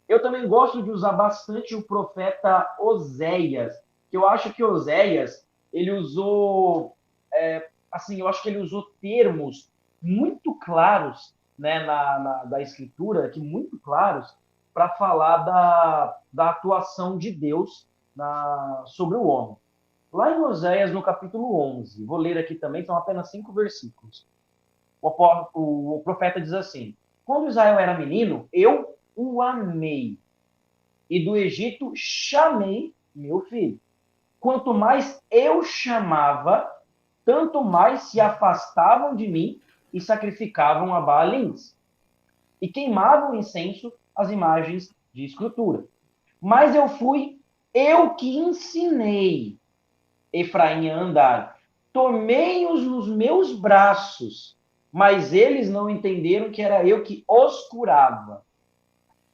Eu também gosto de usar bastante o profeta Oséias, que eu acho que Oséias, ele usou, eu acho que ele usou termos muito claros, né, da Escritura, que muito claros, para falar da atuação de Deus sobre o homem. Lá em Oséias, no capítulo 11, vou ler aqui também, são apenas 5 versículos. O profeta diz assim: quando Israel era menino, eu o amei, e do Egito chamei meu filho. Quanto mais eu chamava, tanto mais se afastavam de mim e sacrificavam a Baalins, e queimavam incenso às imagens de escultura. Mas eu que ensinei Efraim a andar, tomei-os nos meus braços, mas eles não entenderam que era eu que os curava.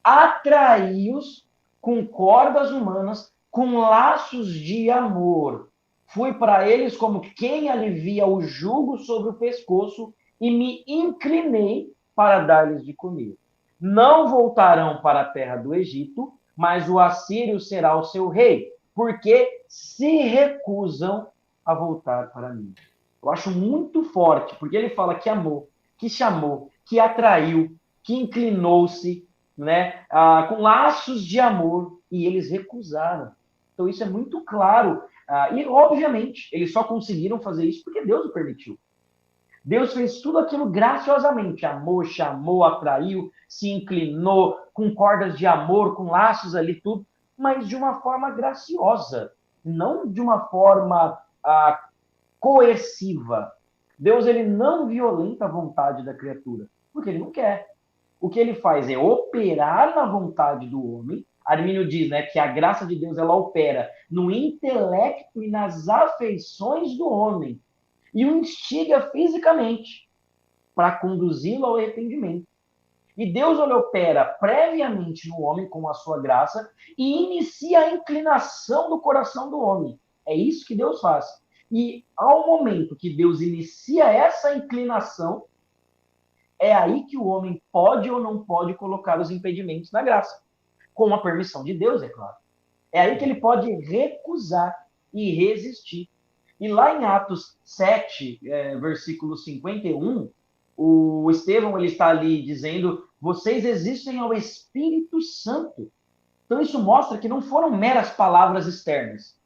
Atraí-os com cordas humanas, com laços de amor. Fui para eles como quem alivia o jugo sobre o pescoço e me inclinei para dar-lhes de comer. Não voltarão para a terra do Egito, mas o assírio será o seu rei, porque se recusam a voltar para mim. Eu acho muito forte, porque ele fala que amou, que chamou, que atraiu, que inclinou-se, né, com laços de amor, e eles recusaram. Então isso é muito claro. E, obviamente, eles só conseguiram fazer isso porque Deus o permitiu. Deus fez tudo aquilo graciosamente. Amou, chamou, atraiu, se inclinou, com cordas de amor, com laços ali, tudo, mas de uma forma graciosa, não de uma forma coerciva. Deus, ele não violenta a vontade da criatura, porque ele não quer. O que ele faz é operar na vontade do homem. Armínio diz, né, que a graça de Deus, ela opera no intelecto e nas afeições do homem e o instiga fisicamente para conduzi-lo ao arrependimento. E Deus, ele opera previamente no homem com a sua graça e inicia a inclinação do coração do homem. É isso que Deus faz. E ao momento que Deus inicia essa inclinação, é aí que o homem pode ou não pode colocar os impedimentos na graça. com a permissão de Deus, é claro. É aí que ele pode recusar e resistir. E lá em Atos 7, versículo 51, o Estevão ele está ali dizendo: vocês existem ao Espírito Santo. Então isso mostra que não foram meras palavras externas.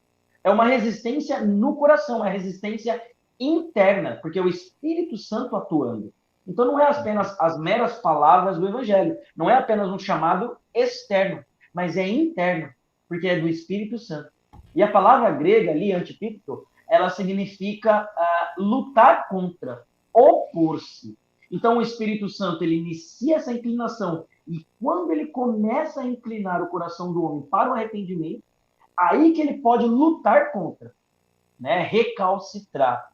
É uma resistência no coração, uma resistência interna, porque é o Espírito Santo atuando. Então não é apenas as meras palavras do Evangelho, não é apenas um chamado externo, mas é interno, porque é do Espírito Santo. E a palavra grega ali, antipícto, ela significa lutar contra, opor-se. Então o Espírito Santo ele inicia essa inclinação, e quando ele começa a inclinar o coração do homem para o arrependimento, aí que ele pode lutar contra, né? Recalcitrar,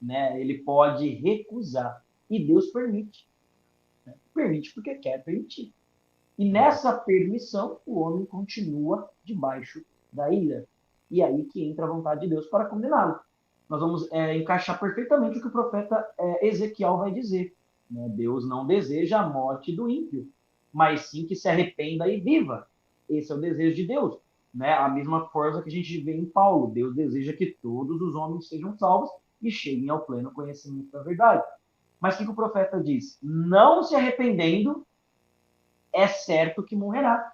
né? Ele pode recusar. E Deus permite. Né? Permite porque quer permitir. E nessa permissão, o homem continua debaixo da ira. E aí que entra a vontade de Deus para condená-lo. Nós vamos encaixar perfeitamente o que o profeta Ezequiel vai dizer. Né? Deus não deseja a morte do ímpio, mas sim que se arrependa e viva. Esse é o desejo de Deus. Né? A mesma força que a gente vê em Paulo. Deus deseja que todos os homens sejam salvos e cheguem ao pleno conhecimento da verdade. Mas o que o profeta diz? Não se arrependendo, é certo que morrerá.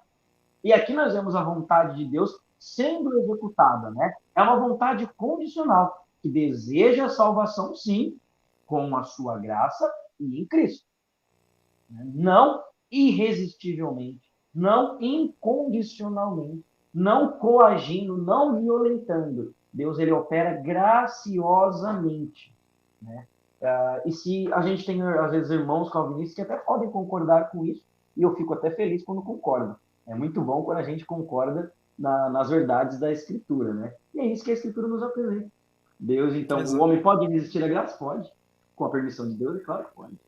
E aqui nós vemos a vontade de Deus sendo executada. Né? É uma vontade condicional, que deseja a salvação, sim, com a sua graça e em Cristo. Não irresistivelmente, não incondicionalmente, não coagindo, não violentando. Deus ele opera graciosamente. Né? E se a gente tem, às vezes, irmãos calvinistas que até podem concordar com isso, e eu fico até feliz quando concordam. É muito bom quando a gente concorda nas verdades da Escritura. Né? E é isso que a Escritura nos apresenta. Deus, então, o homem pode resistir à graça? Pode. Com a permissão de Deus, é claro que pode.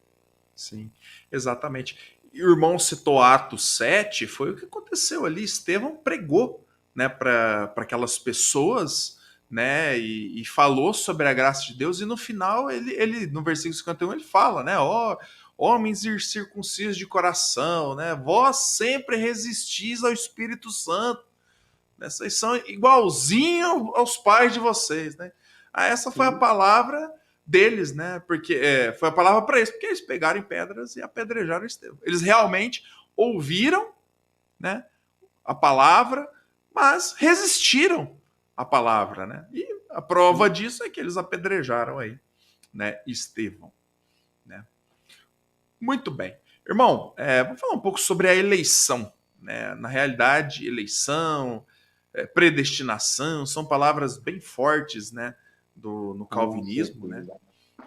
Sim, exatamente. E o irmão citou Atos 7, foi o que aconteceu ali. Estevão pregou, né, para aquelas pessoas, né, e falou sobre a graça de Deus, e no final, ele no versículo 51, ele fala, né, ó, homens incircuncisos de coração, né, vós sempre resistis ao Espírito Santo, né, vocês são igualzinho aos pais de vocês, né. Essa foi a palavra deles, né? Porque foi a palavra para eles, porque eles pegaram em pedras e apedrejaram Estevão. Eles realmente ouviram, né, a palavra, mas resistiram à palavra, né? E a prova disso é que eles apedrejaram aí, né, Estevão, né? Muito bem. Irmão, vamos falar um pouco sobre a eleição, né? Na realidade, eleição, predestinação, são palavras bem fortes, né? No calvinismo, né?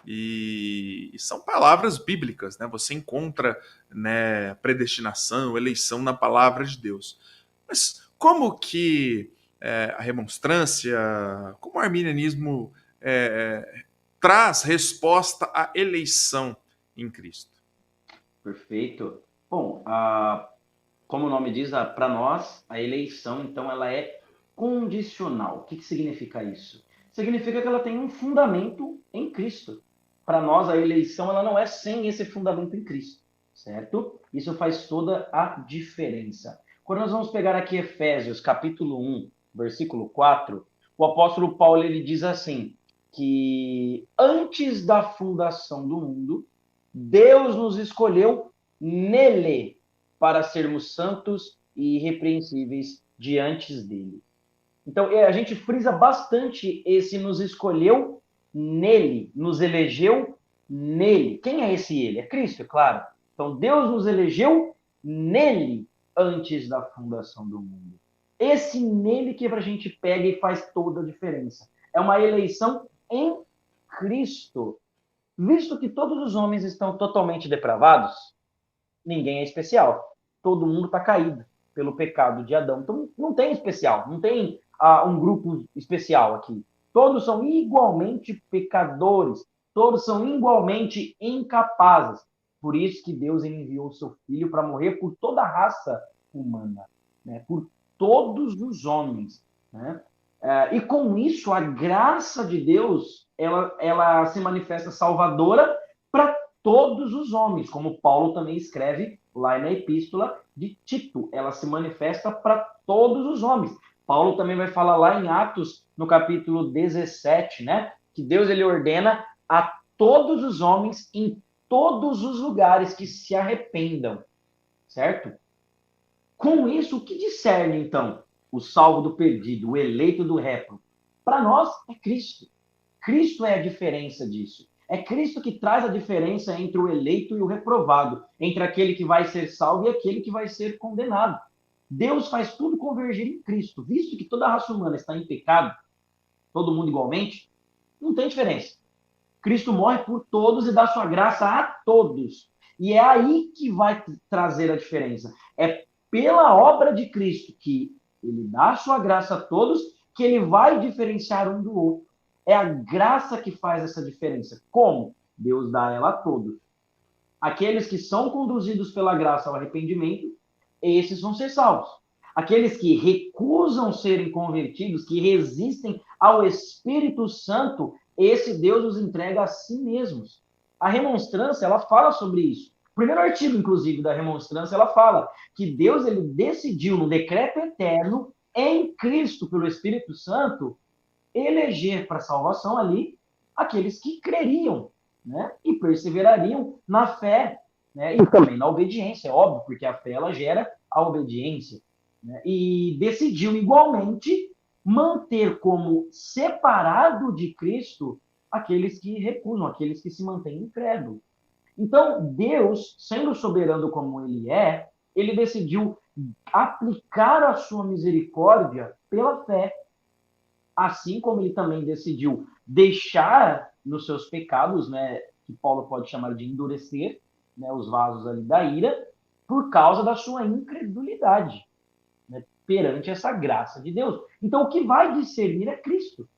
E são palavras bíblicas, né? Você encontra, né, predestinação, eleição na palavra de Deus. Mas como que a remonstrância, como o arminianismo traz resposta à eleição em Cristo? Perfeito. Bom, como o nome diz, para nós, a eleição, então, ela é condicional. O que significa isso? Significa que ela tem um fundamento em Cristo. Para nós, a eleição ela não é sem esse fundamento em Cristo, certo? Isso faz toda a diferença. Quando nós vamos pegar aqui Efésios, capítulo 1, versículo 4, o apóstolo Paulo ele diz assim, que antes da fundação do mundo, Deus nos escolheu nele para sermos santos e irrepreensíveis diante dele. Então, a gente frisa bastante esse nos escolheu nele, nos elegeu nele. Quem é esse ele? É Cristo, é claro. Então, Deus nos elegeu nele antes da fundação do mundo. Esse nele que a gente pega e faz toda a diferença. É uma eleição em Cristo. Visto que todos os homens estão totalmente depravados, ninguém é especial. Todo mundo está caído pelo pecado de Adão. Então, não tem especial, não tem um grupo especial aqui. Todos são igualmente pecadores, todos são igualmente incapazes. Por isso que Deus enviou o seu Filho para morrer por toda a raça humana, né? Por todos os homens. Né? E com isso, a graça de Deus, ela se manifesta salvadora para todos os homens, como Paulo também escreve lá na epístola de Tito. Ela se manifesta para todos os homens. Paulo também vai falar lá em Atos, no capítulo 17, né? Que Deus ele ordena a todos os homens em todos os lugares que se arrependam, certo? Com isso, o que discerne, então, o salvo do perdido, o eleito do réprobo? Para nós, é Cristo. Cristo é a diferença disso. É Cristo que traz a diferença entre o eleito e o reprovado, entre aquele que vai ser salvo e aquele que vai ser condenado. Deus faz tudo convergir em Cristo. Visto que toda a raça humana está em pecado, todo mundo igualmente, não tem diferença. Cristo morre por todos e dá sua graça a todos. E é aí que vai trazer a diferença. É pela obra de Cristo que ele dá sua graça a todos que ele vai diferenciar um do outro. É a graça que faz essa diferença. Como? Deus dá ela a todos. Aqueles que são conduzidos pela graça ao arrependimento, esses vão ser salvos. Aqueles que recusam serem convertidos, que resistem ao Espírito Santo, esse Deus os entrega a si mesmos. A remonstrância, ela fala sobre isso. O primeiro artigo, inclusive, da remonstrância, ela fala que Deus ele decidiu, no decreto eterno, em Cristo, pelo Espírito Santo, eleger para a salvação ali aqueles que creriam, né? E perseverariam na fé, né? E também na obediência, é óbvio, porque a fé ela gera a obediência, né? E decidiu igualmente manter como separado de Cristo aqueles que recusam, aqueles que se mantêm incrédulos. Então, Deus, sendo soberano como ele decidiu aplicar a sua misericórdia pela fé, assim como ele também decidiu deixar nos seus pecados, né, que Paulo pode chamar de endurecer, né, os vasos ali da ira, por causa da sua incredulidade, né, perante essa graça de Deus. Então, o que vai discernir é Cristo,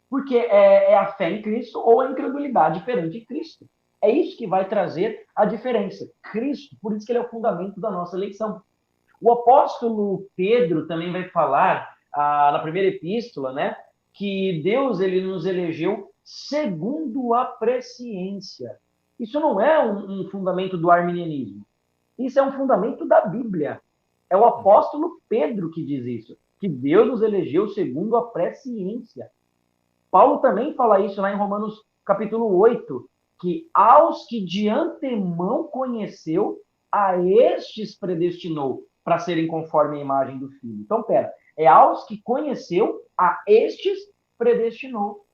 porque é a fé em Cristo ou a incredulidade perante Cristo. É isso que vai trazer a diferença. Cristo, por isso que ele é o fundamento da nossa eleição. O apóstolo Pedro também vai falar na primeira epístola, né, que Deus ele nos elegeu segundo a presciência. Isso não é um fundamento do arminianismo. Isso é um fundamento da Bíblia. É o apóstolo Pedro que diz isso, que Deus nos elegeu segundo a presciência. Paulo também fala isso lá em Romanos capítulo 8, que aos que de antemão conheceu, a estes predestinou para serem conforme a imagem do Filho. Então, é aos que conheceu, a estes predestinou.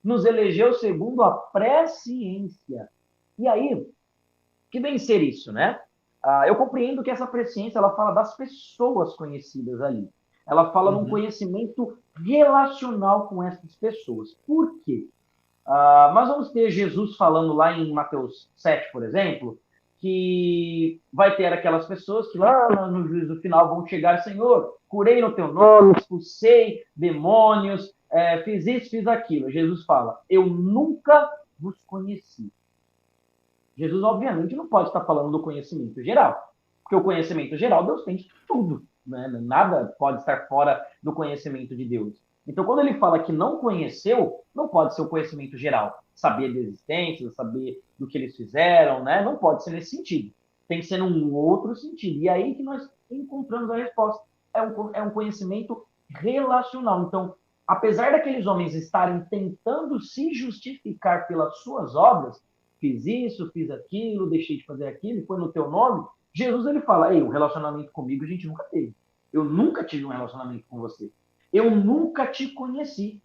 Nos elegeu segundo a presciência. E aí, que vem ser isso, né? Eu compreendo que essa presciência, ela fala das pessoas conhecidas ali. Ela fala num conhecimento relacional com essas pessoas. Por quê? Nós vamos ter Jesus falando lá em Mateus 7, por exemplo, que vai ter aquelas pessoas que lá no juízo final vão chegar, Senhor, curei no teu nome, expulsei demônios, fiz isso, fiz aquilo. Jesus fala, eu nunca vos conheci. Jesus, obviamente, não pode estar falando do conhecimento geral, porque o conhecimento geral, Deus tem de tudo, né? Nada pode estar fora do conhecimento de Deus. Então, quando ele fala que não conheceu, não pode ser o conhecimento geral. Saber da existência, saber do que eles fizeram, né? Não pode ser nesse sentido. Tem que ser num outro sentido. E aí que nós encontramos a resposta. É um conhecimento relacional. Então, apesar daqueles homens estarem tentando se justificar pelas suas obras, fiz isso, fiz aquilo, deixei de fazer aquilo, foi no teu nome, Jesus ele fala, ei, um relacionamento comigo a gente nunca teve. Eu nunca tive um relacionamento com você. Eu nunca te conheci.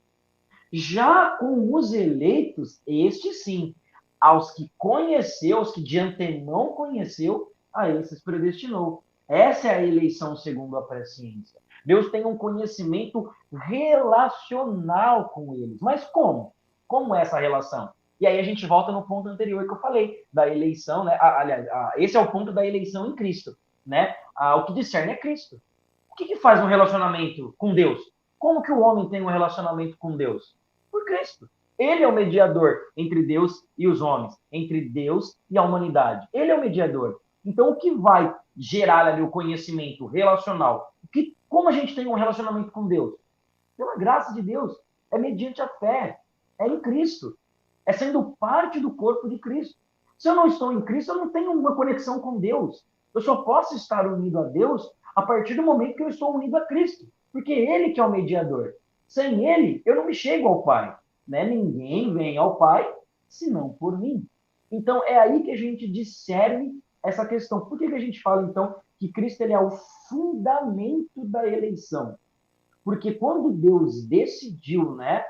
Já com os eleitos, este sim, aos que conheceu, aos que de antemão conheceu, a esses predestinou. Essa é a eleição segundo a presciência. Deus tem um conhecimento relacional com eles. Mas como? Como é essa relação? E aí a gente volta no ponto anterior que eu falei, da eleição, né? Aliás, esse é o ponto da eleição em Cristo, né? O que discerne é Cristo. O que faz um relacionamento com Deus? Como que o homem tem um relacionamento com Deus? Por Cristo. Ele é o mediador entre Deus e os homens, entre Deus e a humanidade. Ele é o mediador. Então, o que vai gerar ali o conhecimento relacional? Como a gente tem um relacionamento com Deus? Pela graça de Deus. É mediante a fé. É em Cristo. É sendo parte do corpo de Cristo. Se eu não estou em Cristo, eu não tenho uma conexão com Deus. Eu só posso estar unido a Deus a partir do momento que eu estou unido a Cristo, porque Ele que é o mediador. Sem Ele, eu não me chego ao Pai. Né? Ninguém vem ao Pai senão por mim. Então, é aí que a gente discerne essa questão. Por que a gente fala, então, que Cristo ele é o fundamento da eleição? Porque quando Deus decidiu, né,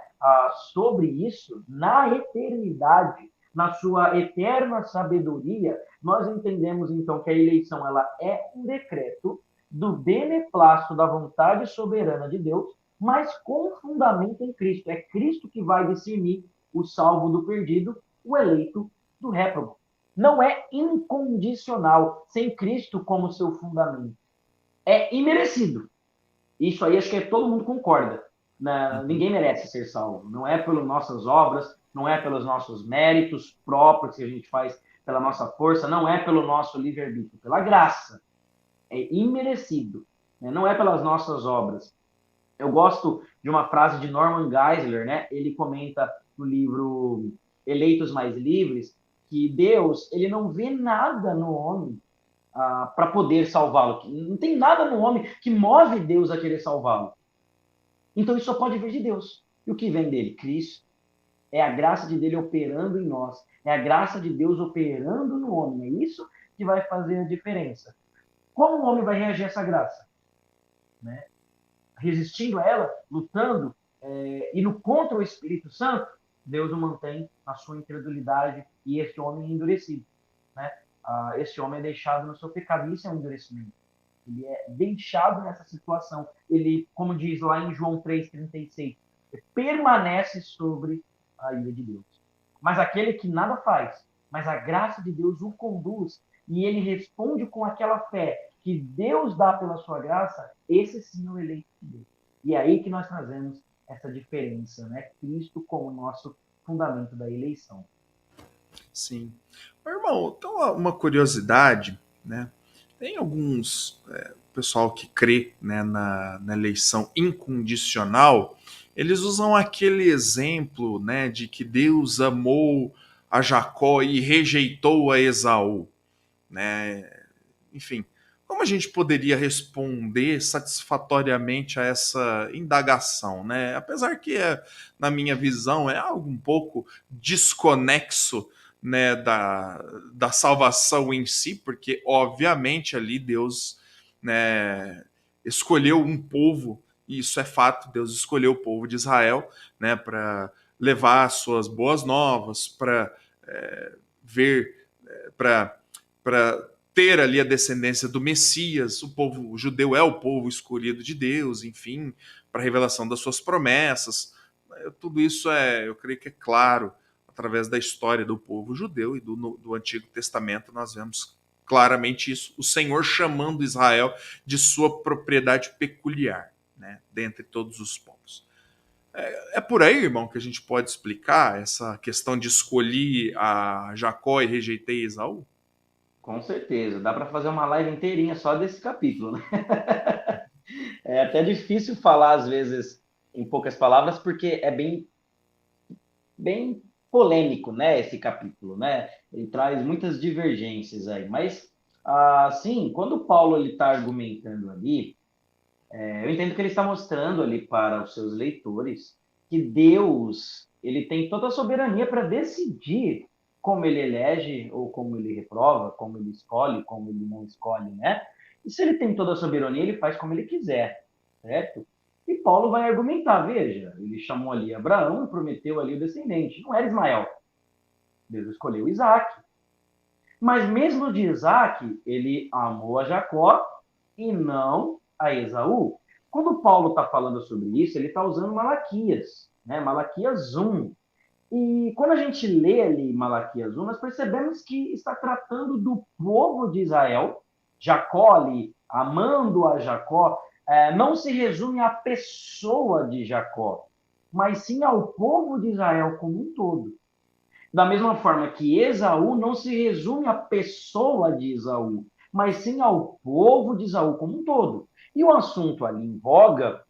sobre isso, na eternidade, na sua eterna sabedoria, nós entendemos então que a eleição ela é um decreto do beneplácito da vontade soberana de Deus, mas com fundamento em Cristo. É Cristo que vai discernir o salvo do perdido, o eleito do réprobo. Não é incondicional, sem Cristo como seu fundamento. É imerecido. Isso aí acho que todo mundo concorda. Ninguém merece ser salvo. Não é pelas nossas obras, não é pelos nossos méritos próprios que a gente faz pela nossa força, não é pelo nosso livre-arbítrio, pela graça. É imerecido. Né? Não é pelas nossas obras. Eu gosto de uma frase de Norman Geisler, né? Ele comenta no livro Eleitos Mais Livres que Deus ele não vê nada no homem para poder salvá-lo. Não tem nada no homem que move Deus a querer salvá-lo. Então isso só pode vir de Deus. E o que vem dele? Cristo. É a graça de dele operando em nós. É a graça de Deus operando no homem. É isso que vai fazer a diferença. Como o homem vai reagir a essa graça? Né? Resistindo a ela, lutando, indo contra o Espírito Santo, Deus o mantém na sua incredulidade e esse homem é endurecido. Né? Esse homem é deixado no seu pecado. Isso é um endurecimento. Ele é deixado nessa situação. Ele, como diz lá em João 3,36, permanece sobre a ira de Deus. Mas aquele que nada faz, mas a graça de Deus o conduz e ele responde com aquela fé que Deus dá pela sua graça, esse sim é o eleito de Deus. E é aí que nós trazemos essa diferença, né? Cristo como nosso fundamento da eleição. Sim. Meu irmão, então uma curiosidade, né? Tem alguns pessoal que crê, né, na eleição incondicional, eles usam aquele exemplo, né, de que Deus amou a Jacó e rejeitou a Esaú, né? Enfim, como a gente poderia responder satisfatoriamente a essa indagação, né? Apesar que, na minha visão, é algo um pouco desconexo, né, da salvação em si, porque, obviamente, ali Deus, né, escolheu um povo, e isso é fato, Deus escolheu o povo de Israel, né, para levar as suas boas novas, para ver, para ter ali a descendência do Messias. O povo judeu é o povo escolhido de Deus, enfim, para a revelação das suas promessas. Tudo isso eu creio que é claro através da história do povo judeu e do Antigo Testamento. Nós vemos claramente isso, o Senhor chamando Israel de sua propriedade peculiar, né, dentre todos os povos. É por aí, irmão, que a gente pode explicar essa questão de escolher a Jacó e rejeitei Esaú? Com certeza. Dá para fazer uma live inteirinha só desse capítulo, né? É até difícil falar, às vezes, em poucas palavras, porque é bem polêmico, né, esse capítulo, né? Ele traz muitas divergências aí. Mas, assim, quando Paulo está argumentando ali, eu entendo que ele está mostrando ali para os seus leitores que Deus ele tem toda a soberania para decidir como ele elege ou como ele reprova, como ele escolhe, como ele não escolhe, né? E se ele tem toda a soberania, ele faz como ele quiser, certo? E Paulo vai argumentar, veja, ele chamou ali Abraão e prometeu ali o descendente, não era Ismael. Deus escolheu Isaac. Mas mesmo de Isaac, ele amou a Jacó e não a Esaú. Quando Paulo está falando sobre isso, ele está usando Malaquias, né? Malaquias 1. E quando a gente lê ali Malaquias 1, nós percebemos que está tratando do povo de Israel. Jacó ali, amando a Jacó, não se resume à pessoa de Jacó, mas sim ao povo de Israel como um todo. Da mesma forma que Esaú não se resume à pessoa de Esaú, mas sim ao povo de Esaú como um todo. E o assunto ali em voga,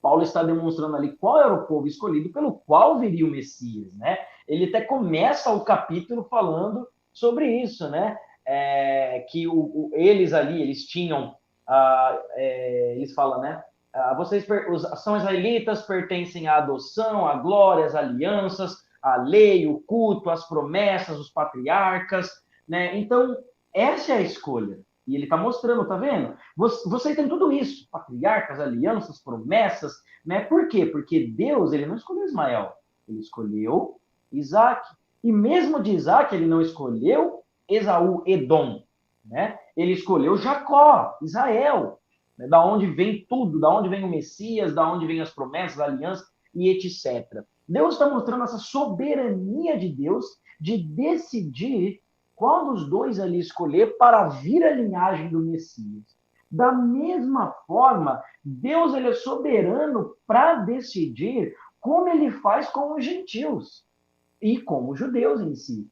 Paulo está demonstrando ali qual era o povo escolhido pelo qual viria o Messias, né? Ele até começa o capítulo falando sobre isso, né? Que eles ali, eles tinham, eles falam, né? São israelitas, pertencem à adoção, à glória, às alianças, à lei, o culto, às promessas, os patriarcas, né? Então, essa é a escolha. E ele está mostrando, tá vendo? Você tem tudo isso, patriarcas, alianças, promessas, né? Por quê? Porque Deus, ele não escolheu Ismael, ele escolheu Isaac. E mesmo de Isaac, ele não escolheu Esaú, Edom, né? Ele escolheu Jacó, Israel, né? Da onde vem tudo, da onde vem o Messias, da onde vem as promessas, a aliança e etc. Deus está mostrando essa soberania de Deus de decidir qual dos dois ali escolher para vir a linhagem do Messias. Da mesma forma, Deus ele é soberano para decidir como ele faz com os gentios e com os judeus em si.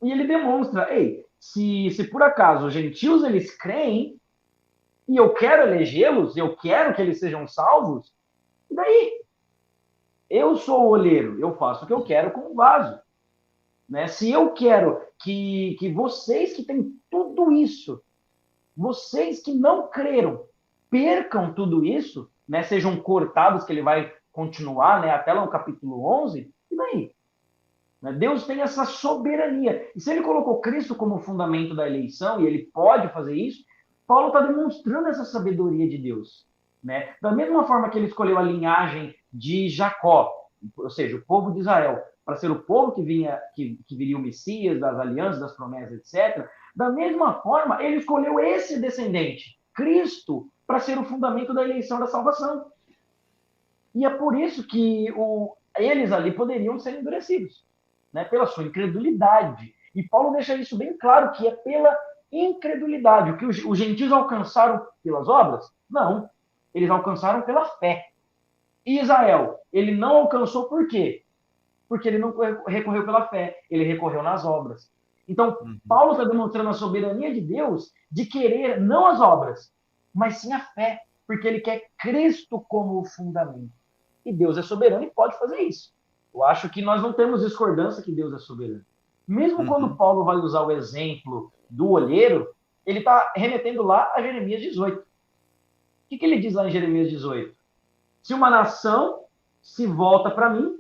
E ele demonstra, ei, se por acaso os gentios eles creem e eu quero elegê-los, eu quero que eles sejam salvos, e daí? Eu sou o olheiro, eu faço o que eu quero com o vaso. Né? Se eu quero que vocês que têm tudo isso, vocês que não creram, percam tudo isso, né? Sejam cortados, que ele vai continuar, né? Até lá no capítulo 11, e daí? Deus tem essa soberania. E se ele colocou Cristo como fundamento da eleição, e ele pode fazer isso, Paulo está demonstrando essa sabedoria de Deus. Né? Da mesma forma que ele escolheu a linhagem de Jacó, ou seja, o povo de Israel, para ser o povo que viria o Messias, das alianças, das promessas, etc. Da mesma forma, ele escolheu esse descendente, Cristo, para ser o fundamento da eleição da salvação. E é por isso que eles ali poderiam ser endurecidos, né, pela sua incredulidade. E Paulo deixa isso bem claro, que é pela incredulidade. O que os gentios alcançaram pelas obras? Não. Eles alcançaram pela fé. E Israel, ele não alcançou por quê? Porque ele não recorreu pela fé, ele recorreu nas obras. Então, Paulo está demonstrando a soberania de Deus de querer não as obras, mas sim a fé, porque ele quer Cristo como o fundamento. E Deus é soberano e pode fazer isso. Eu acho que nós não temos discordância que Deus é soberano. Mesmo quando Paulo vai usar o exemplo do olheiro, ele está remetendo lá a Jeremias 18. O que ele diz lá em Jeremias 18? Se uma nação se volta para mim,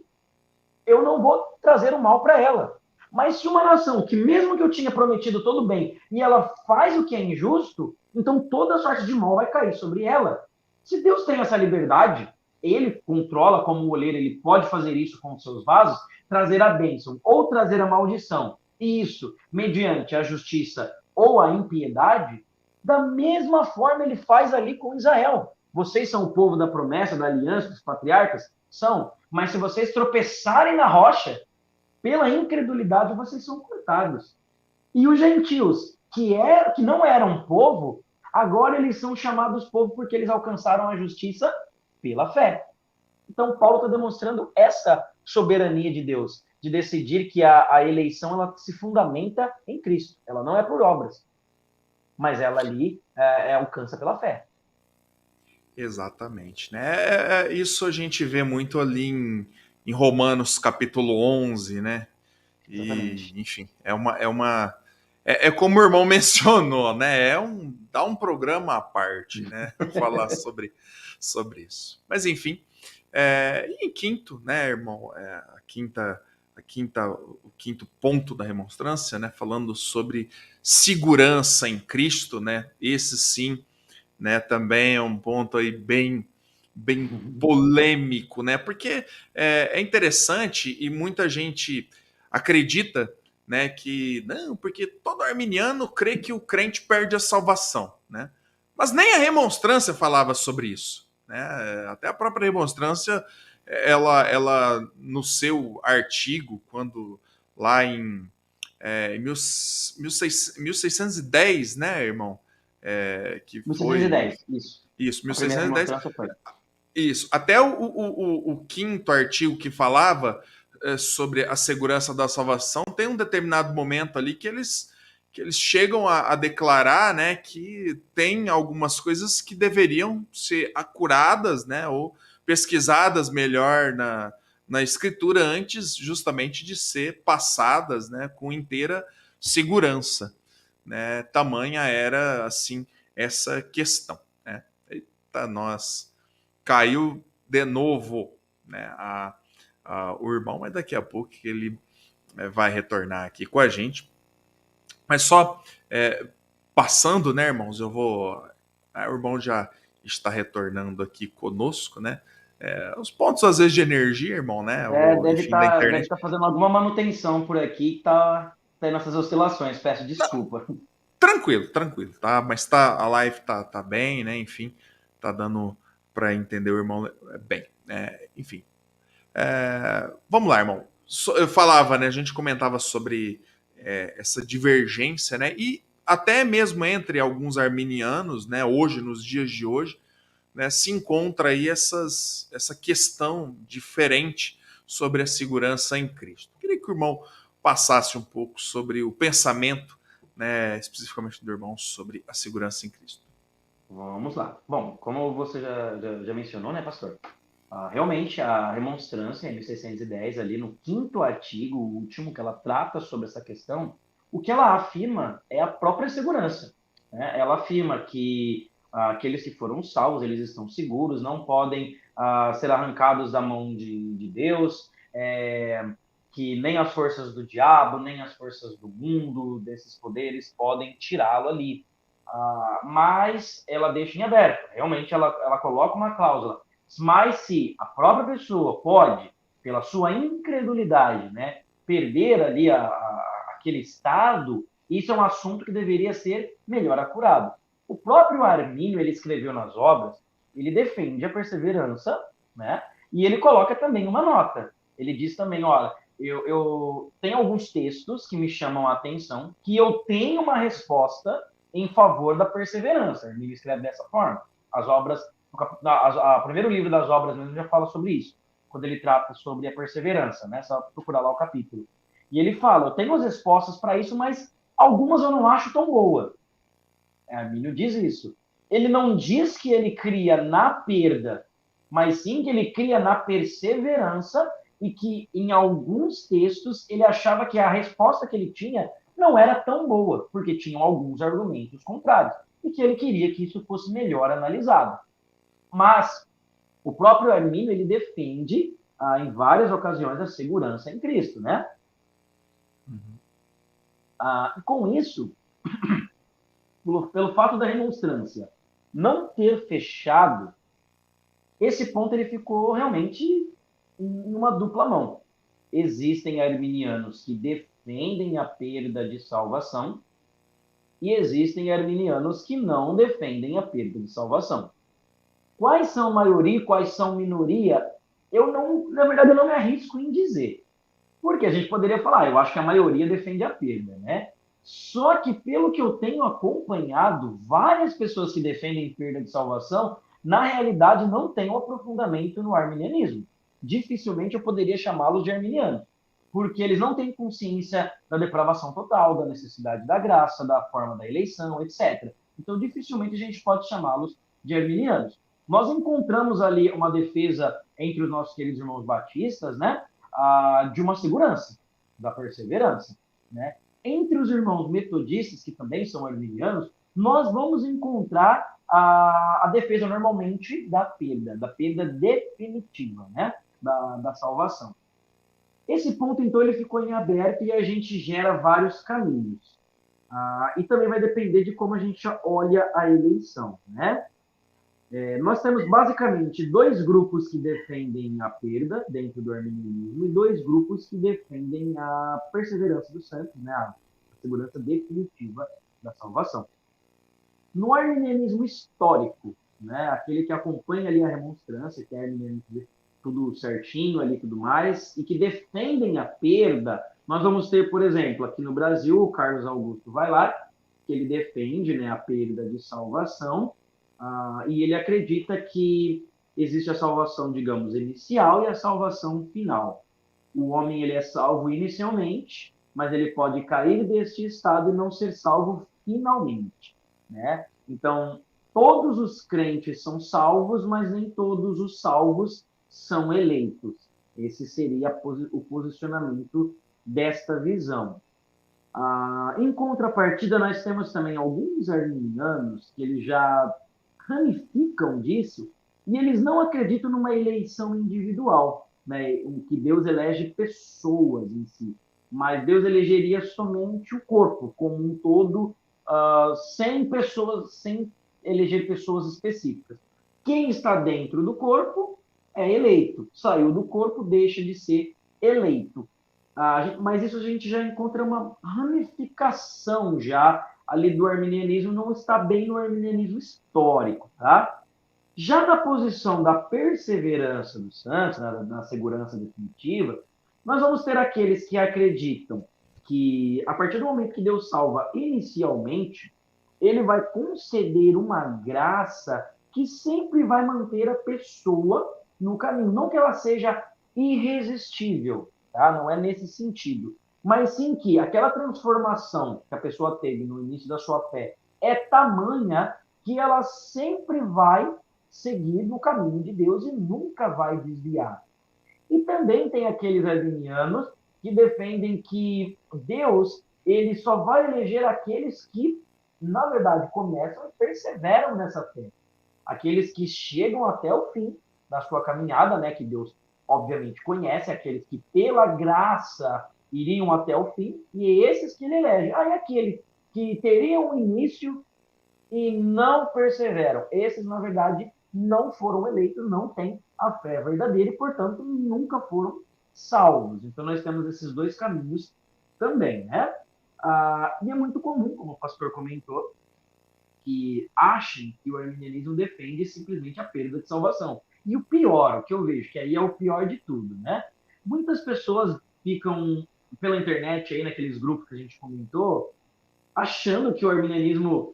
eu não vou trazer o mal para ela. Mas se uma nação que mesmo que eu tinha prometido todo bem, e ela faz o que é injusto, então toda sorte de mal vai cair sobre ela. Se Deus tem essa liberdade, ele controla como o olheiro, ele pode fazer isso com os seus vasos, trazer a bênção ou trazer a maldição, e isso mediante a justiça ou a impiedade, da mesma forma ele faz ali com Israel. Vocês são o povo da promessa, da aliança dos patriarcas? São. Mas se vocês tropeçarem na rocha, pela incredulidade vocês são cortados. E os gentios, que não eram povo, agora eles são chamados povo porque eles alcançaram a justiça pela fé. Então Paulo está demonstrando essa soberania de Deus, de decidir que a eleição ela se fundamenta em Cristo. Ela não é por obras, mas ela ali alcança pela fé. Exatamente, né? Isso a gente vê muito ali em Romanos capítulo 11, né? E, enfim, é como o irmão mencionou, né? Dá um programa à parte, né? Falar sobre isso. Mas, enfim, e em quinto, né, irmão? O quinto ponto da remonstrância, né? Falando sobre segurança em Cristo, né? Esse sim, né? Também é um ponto aí bem polêmico, né? Porque é interessante e muita gente acredita, né, que não, porque todo arminiano crê que o crente perde a salvação, né? Mas nem a remonstrância falava sobre isso, né? Até a própria remonstrância, ela no seu artigo, quando lá em 1610, né, irmão? Que 1610, foi... isso. Isso, 1610. Isso. Até o quinto artigo que falava sobre a segurança da salvação, tem um determinado momento ali que eles chegam a declarar, né, que tem algumas coisas que deveriam ser acuradas, né, ou pesquisadas melhor na escritura antes justamente de ser passadas, né, com inteira segurança, né? Tamanha era, assim, essa questão, né? Eita, nós, caiu de novo, né, o irmão, mas daqui a pouco ele vai retornar aqui com a gente. Mas só passando, né, irmãos, eu vou. O irmão já está retornando aqui conosco, né? Os pontos, às vezes, de energia, irmão, né? Deve Enfim, da deve internet. tá fazendo alguma manutenção por aqui que tá tendo essas oscilações. Peço desculpa. Tranquilo, tranquilo, tá? Mas tá, a live tá bem, né? Enfim, tá dando para entender o irmão bem. Enfim. Vamos lá, irmão. Eu falava, né? A gente comentava sobre essa divergência, né? E até mesmo entre alguns arminianos, né? Hoje, nos dias de hoje, né? Se encontra aí essa questão diferente sobre a segurança em Cristo. Queria que o irmão passasse um pouco sobre o pensamento, né? Especificamente do irmão, sobre a segurança em Cristo. Vamos lá. Bom, como você já mencionou, né, pastor? Realmente, a remonstrância em 1610, ali no quinto artigo, o último, que ela trata sobre essa questão, o que ela afirma é a própria segurança, né? Ela afirma que aqueles que foram salvos, eles estão seguros, não podem ser arrancados da mão de Deus, que nem as forças do diabo, nem as forças do mundo, desses poderes, podem tirá-lo ali. Mas ela deixa em aberto. Realmente, ela coloca uma cláusula. Mas se a própria pessoa pode, pela sua incredulidade, né, perder ali aquele estado, isso é um assunto que deveria ser melhor apurado. O próprio Armínio, ele escreveu nas obras, ele defende a perseverança, né, e ele coloca também uma nota. Ele diz também, olha, eu tenho alguns textos que me chamam a atenção, que eu tenho uma resposta em favor da perseverança. Ele escreve dessa forma. As obras, o primeiro livro das obras mesmo já fala sobre isso, quando ele trata sobre a perseverança, né? Só procurar lá o capítulo. E ele fala, eu tenho as respostas para isso, mas algumas eu não acho tão boas. Armínio diz isso. Ele não diz que ele cria na perda, mas sim que ele cria na perseverança e que em alguns textos ele achava que a resposta que ele tinha não era tão boa, porque tinham alguns argumentos contrários, e que ele queria que isso fosse melhor analisado. Mas o próprio Armínio, ele defende em várias ocasiões a segurança em Cristo, né? E com isso, pelo fato da remonstrância não ter fechado, esse ponto ele ficou realmente em uma dupla mão. Existem arminianos que defendem a perda de salvação e existem arminianos que não defendem a perda de salvação. Quais são maioria e quais são minoria? Na verdade, eu não me arrisco em dizer. Porque a gente poderia falar, eu acho que a maioria defende a perda, né? Só que, pelo que eu tenho acompanhado, várias pessoas que defendem perda de salvação, na realidade, não têm um aprofundamento no arminianismo. Dificilmente eu poderia chamá-los de arminianos, porque eles não têm consciência da depravação total, da necessidade da graça, da forma da eleição, etc. Então, dificilmente a gente pode chamá-los de arminianos. Nós encontramos ali uma defesa entre os nossos queridos irmãos batistas, né? De uma segurança, da perseverança, né? Entre os irmãos metodistas, que também são arminianos, nós vamos encontrar a defesa normalmente da perda definitiva, né? Da salvação. Esse ponto, então, ele ficou em aberto e a gente gera vários caminhos. E também vai depender de como a gente olha a eleição, né? Nós temos basicamente dois grupos que defendem a perda dentro do arminianismo e dois grupos que defendem a perseverança dos santos, né? A segurança definitiva da salvação. No arminianismo histórico, né? Aquele que acompanha ali a remonstrância, que é arminianismo tudo certinho ali, tudo mais, e que defendem a perda, nós vamos ter, por exemplo, aqui no Brasil, o Carlos Augusto Vailart, que ele defende, né, a perda de salvação, e ele acredita que existe a salvação, digamos, inicial e a salvação final. O homem ele é salvo inicialmente, mas ele pode cair deste estado e não ser salvo finalmente, né? Então, todos os crentes são salvos, mas nem todos os salvos são eleitos. Esse seria o posicionamento desta visão. Em contrapartida, nós temos também alguns arminianos que eles já ramificam disso e eles não acreditam numa eleição individual, né, em que Deus elege pessoas em si, mas Deus elegeria somente o corpo como um todo, sem pessoas, sem eleger pessoas específicas. Quem está dentro do corpo é eleito, saiu do corpo, deixa de ser eleito. Mas isso a gente já encontra uma ramificação já ali do arminianismo, não está bem no arminianismo histórico, tá? Já na posição da perseverança dos santos, na segurança definitiva, nós vamos ter aqueles que acreditam que, a partir do momento que Deus salva inicialmente, ele vai conceder uma graça que sempre vai manter a pessoa no caminho. Não que ela seja irresistível, tá? Não é nesse sentido. Mas sim que aquela transformação que a pessoa teve no início da sua fé é tamanha que ela sempre vai seguir no caminho de Deus e nunca vai desviar. E também tem aqueles arminianos que defendem que Deus ele só vai eleger aqueles que, na verdade, começam e perseveram nessa fé. Aqueles que chegam até o fim da sua caminhada, né, que Deus obviamente conhece, aqueles que pela graça iriam até o fim, e esses que ele elege. Aí aqueles que teriam um início e não perseveram. Esses, na verdade, não foram eleitos, não têm a fé verdadeira e, portanto, nunca foram salvos. Então, nós temos esses dois caminhos também, né? E é muito comum, como o pastor comentou, que achem que o arminianismo defende simplesmente a perda de salvação. E o pior, o que eu vejo, que aí é o pior de tudo, né? Muitas pessoas ficam pela internet aí, naqueles grupos que a gente comentou, achando que o arminianismo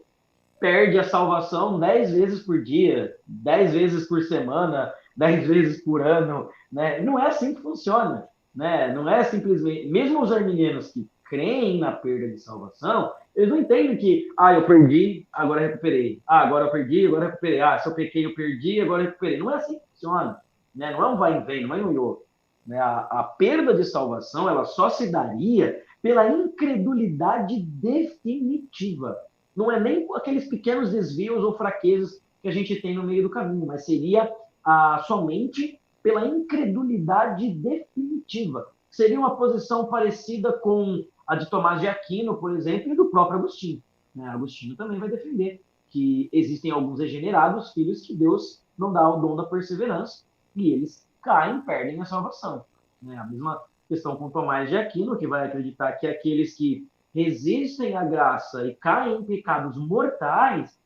perde a salvação 10 vezes por dia, 10 vezes por semana, 10 vezes por ano, né? Não é assim que funciona, né? Não é simplesmente... Mesmo os arminianos que creem na perda de salvação, eles não entendem que, eu perdi, agora recuperei. Agora eu perdi, agora recuperei. Se eu pequei, eu perdi, agora recuperei. Não é assim que funciona, né? Não é um vai e vem, não é um ioiô. Né? A perda de salvação, ela só se daria pela incredulidade definitiva. Não é nem aqueles pequenos desvios ou fraquezas que a gente tem no meio do caminho, mas seria somente pela incredulidade definitiva. Seria uma posição parecida com a de Tomás de Aquino, por exemplo, e do próprio Agostinho. Né? Agostinho também vai defender que existem alguns regenerados, filhos que Deus não dá o dom da perseverança, e eles caem, perdem a salvação. Né? A mesma questão com Tomás de Aquino, que vai acreditar que aqueles que resistem à graça e caem em pecados mortais,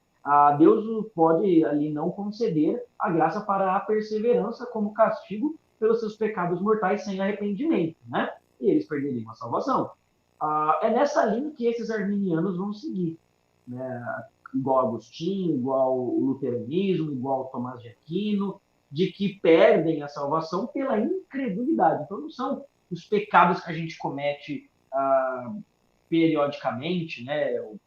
Deus pode ali não conceder a graça para a perseverança como castigo pelos seus pecados mortais sem arrependimento, né? E eles perderiam a salvação. É nessa linha que esses arminianos vão seguir, né? Igual Agostinho, igual o luteranismo, igual Tomás de Aquino, de que perdem a salvação pela incredulidade. Então não são os pecados que a gente comete periodicamente, né, ou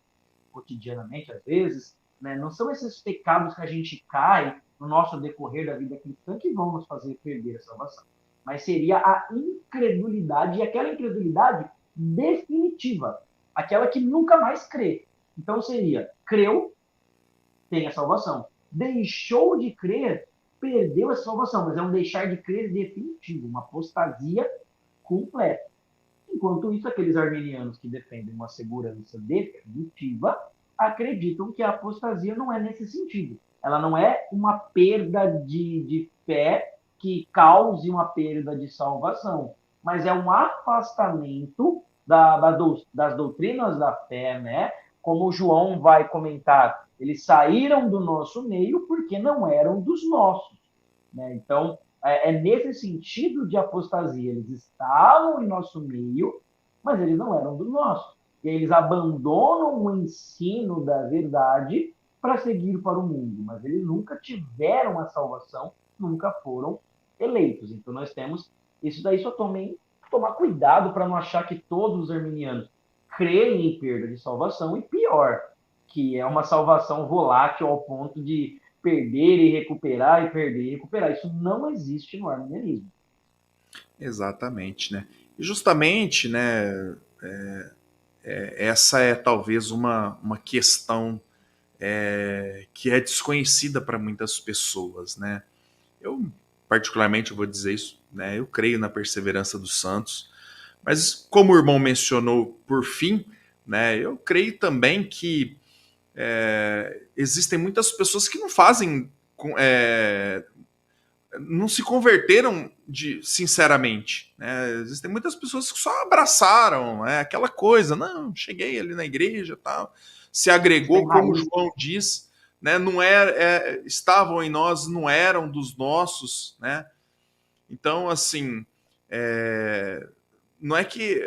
cotidianamente às vezes, né, não são esses pecados que a gente cai no nosso decorrer da vida cristã que vão nos fazer perder a salvação, mas seria a incredulidade, e aquela incredulidade definitiva, aquela que nunca mais crê. Então seria, creu, tem a salvação. Deixou de crer, perdeu a salvação, mas é um deixar de crer definitivo, uma apostasia completa. Enquanto isso, aqueles arminianos que defendem uma segurança definitiva acreditam que a apostasia não é nesse sentido. Ela não é uma perda de fé que cause uma perda de salvação, mas é um afastamento das doutrinas da fé, né? Como o João vai comentar, eles saíram do nosso meio porque não eram dos nossos. Né? Então, é nesse sentido de apostasia. Eles estavam em nosso meio, mas eles não eram do nosso. E eles abandonam o ensino da verdade para seguir para o mundo, mas eles nunca tiveram a salvação, nunca foram eleitos. Então nós temos isso daí, só tomar cuidado para não achar que todos os arminianos creem em perda de salvação, e pior, que é uma salvação volátil ao ponto de perder e recuperar e perder e recuperar. Isso não existe no arminianismo. Exatamente, né? E justamente, né, essa é talvez uma questão que é desconhecida para muitas pessoas, né? Eu, particularmente, vou dizer isso, né? Eu creio na perseverança dos santos, mas como o irmão mencionou por fim, né? Eu creio também que existem muitas pessoas que não fazem, não se converteram sinceramente, né? Existem muitas pessoas que só abraçaram, aquela coisa, não, cheguei ali na igreja, tal, se agregou, como João diz, né? Não estavam em nós, não eram dos nossos, né? Então, assim, não é que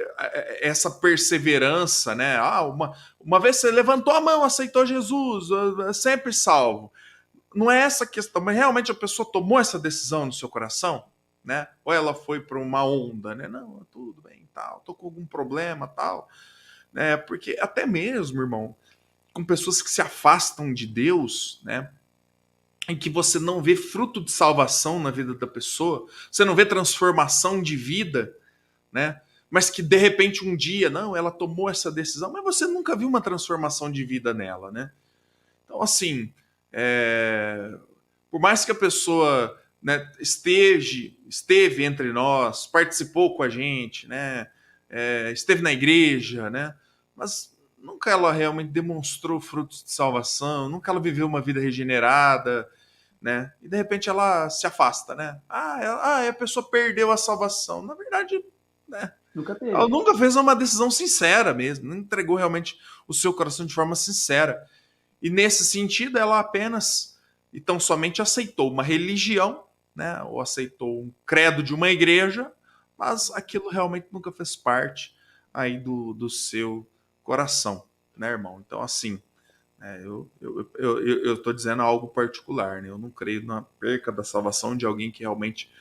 essa perseverança, né? Uma vez você levantou a mão, aceitou Jesus, é sempre salvo. Não é essa questão, mas realmente a pessoa tomou essa decisão no seu coração, né? Ou ela foi para uma onda, né? Não, tudo bem, tal, tô com algum problema, tal, né? Porque até mesmo, irmão, com pessoas que se afastam de Deus, né? Em que você não vê fruto de salvação na vida da pessoa, você não vê transformação de vida, né? Mas que de repente um dia, não, ela tomou essa decisão, mas você nunca viu uma transformação de vida nela, né? Então, assim, por mais que a pessoa, né, esteve entre nós, participou com a gente, né, esteve na igreja, né, mas nunca ela realmente demonstrou frutos de salvação, nunca ela viveu uma vida regenerada, né, e de repente ela se afasta, né, a pessoa perdeu a salvação. Na verdade, né, Nunca teve. ela nunca fez uma decisão sincera mesmo, não entregou realmente o seu coração de forma sincera. E nesse sentido, ela apenas e tão somente aceitou uma religião, né, ou aceitou um credo de uma igreja, mas aquilo realmente nunca fez parte aí do seu coração, né, irmão? Então, assim, eu estou dizendo algo particular, né? Eu não creio na perca da salvação de alguém que realmente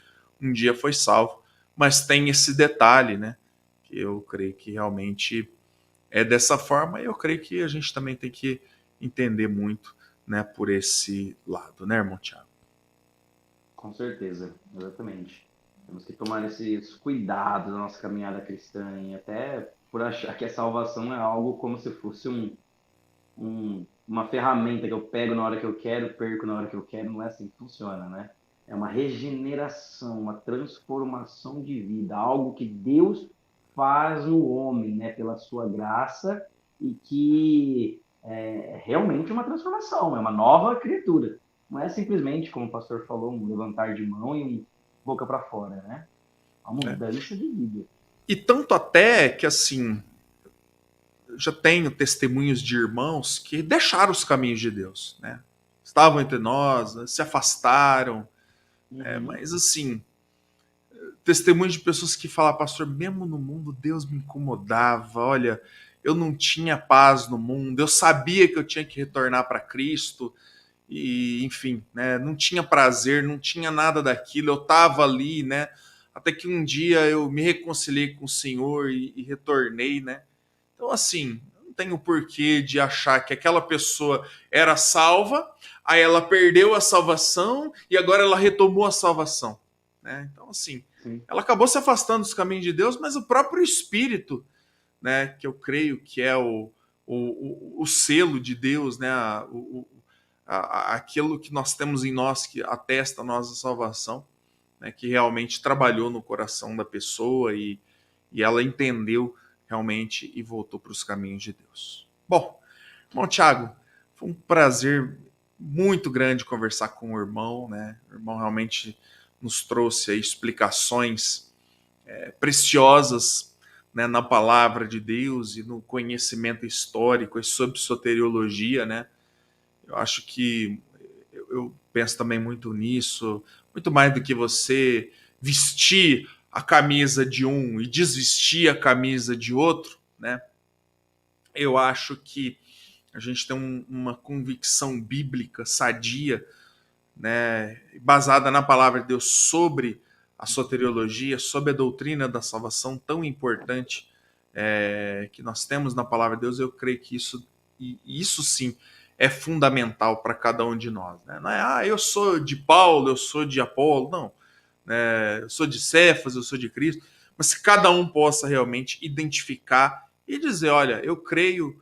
um dia foi salvo, mas tem esse detalhe, né? Que eu creio que realmente é dessa forma, e eu creio que a gente também tem que entender muito, né, por esse lado, né, irmão Thiago? Com certeza, exatamente. Temos que tomar esses cuidados na nossa caminhada cristã, e até por achar que a salvação é algo como se fosse uma ferramenta que eu pego na hora que eu quero, perco na hora que eu quero. Não é assim que funciona, né? É uma regeneração, uma transformação de vida, algo que Deus faz no homem, né, pela sua graça, e que é realmente uma transformação, é uma nova criatura. Não é simplesmente, como o pastor falou, um levantar de mão e um boca para fora, né? É uma mudança de vida. E tanto até que, assim, eu já tenho testemunhos de irmãos que deixaram os caminhos de Deus, né? Estavam entre nós, né? Se afastaram, mas assim, testemunhos de pessoas que falam, pastor, mesmo no mundo Deus me incomodava, olha, eu não tinha paz no mundo, eu sabia que eu tinha que retornar para Cristo, e enfim, né, não tinha prazer, não tinha nada daquilo, eu estava ali, né, até que um dia eu me reconciliei com o Senhor e retornei, né. Então, assim, não tenho porquê de achar que aquela pessoa era salva, aí ela perdeu a salvação e agora ela retomou a salvação, né. Então, assim, Sim. ela acabou se afastando dos caminhos de Deus, mas o próprio Espírito, né, que eu creio que é o selo de Deus, né, aquilo que nós temos em nós que atesta a nossa salvação, né, que realmente trabalhou no coração da pessoa e ela entendeu realmente e voltou para os caminhos de Deus. Bom, irmão Thiago, foi um prazer muito grande conversar com o irmão, né? O irmão realmente nos trouxe aí explicações preciosas, né, na palavra de Deus e no conhecimento histórico sobre soteriologia, né? Eu acho que eu penso também muito nisso, muito mais do que você vestir a camisa de um e desvestir a camisa de outro, né? Eu acho que a gente tem uma convicção bíblica sadia, né, baseada na palavra de Deus sobre a soteriologia, sobre a doutrina da salvação tão importante que nós temos na palavra de Deus. Eu creio que isso sim é fundamental para cada um de nós, né? Não é, eu sou de Paulo, eu sou de Apolo, não. Eu sou de Cefas, eu sou de Cristo, mas que cada um possa realmente identificar e dizer, olha, eu creio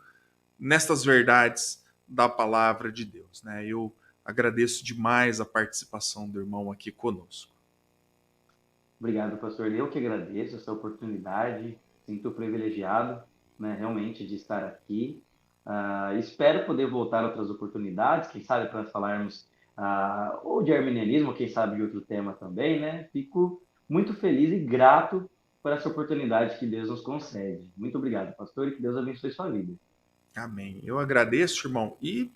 nestas verdades da palavra de Deus, né? Eu agradeço demais a participação do irmão aqui conosco. Obrigado, pastor. Eu que agradeço essa oportunidade. Sinto privilegiado, né, realmente de estar aqui. Espero poder voltar a outras oportunidades, quem sabe para falarmos ou de arminianismo, quem sabe de outro tema também, né? Fico muito feliz e grato por essa oportunidade que Deus nos concede. Muito obrigado, pastor, e que Deus abençoe sua vida. Amém. Eu agradeço, irmão. E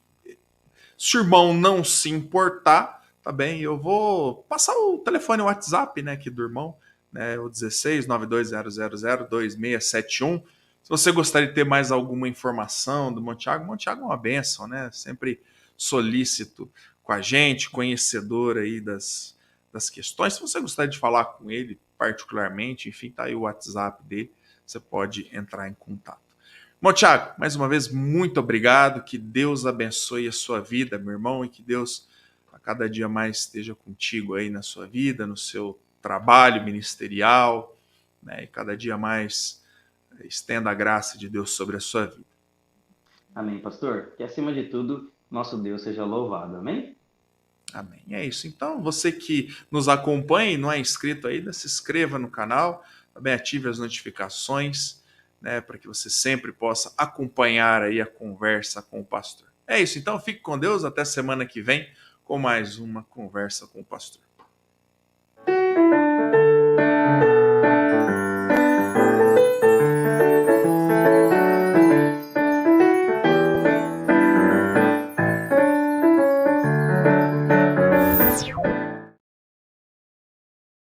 se o irmão não se importar, tá bem, eu vou passar o telefone, o WhatsApp, né, aqui do irmão, né, o 16 920002671. Se você gostaria de ter mais alguma informação do Montiago é uma bênção, né? Sempre solícito com a gente, conhecedor aí das questões. Se você gostaria de falar com ele particularmente, enfim, tá aí o WhatsApp dele, você pode entrar em contato. Bom, Thiago, mais uma vez, muito obrigado. Que Deus abençoe a sua vida, meu irmão, e que Deus a cada dia mais esteja contigo aí na sua vida, no seu trabalho ministerial, né? E cada dia mais estenda a graça de Deus sobre a sua vida. Amém, pastor? Que acima de tudo, nosso Deus seja louvado. Amém? Amém. É isso. Então, você que nos acompanha e não é inscrito ainda, se inscreva no canal, também ative as notificações, né, para que você sempre possa acompanhar aí a conversa com o pastor. É isso. Então, fique com Deus. Até semana que vem com mais uma conversa com o pastor.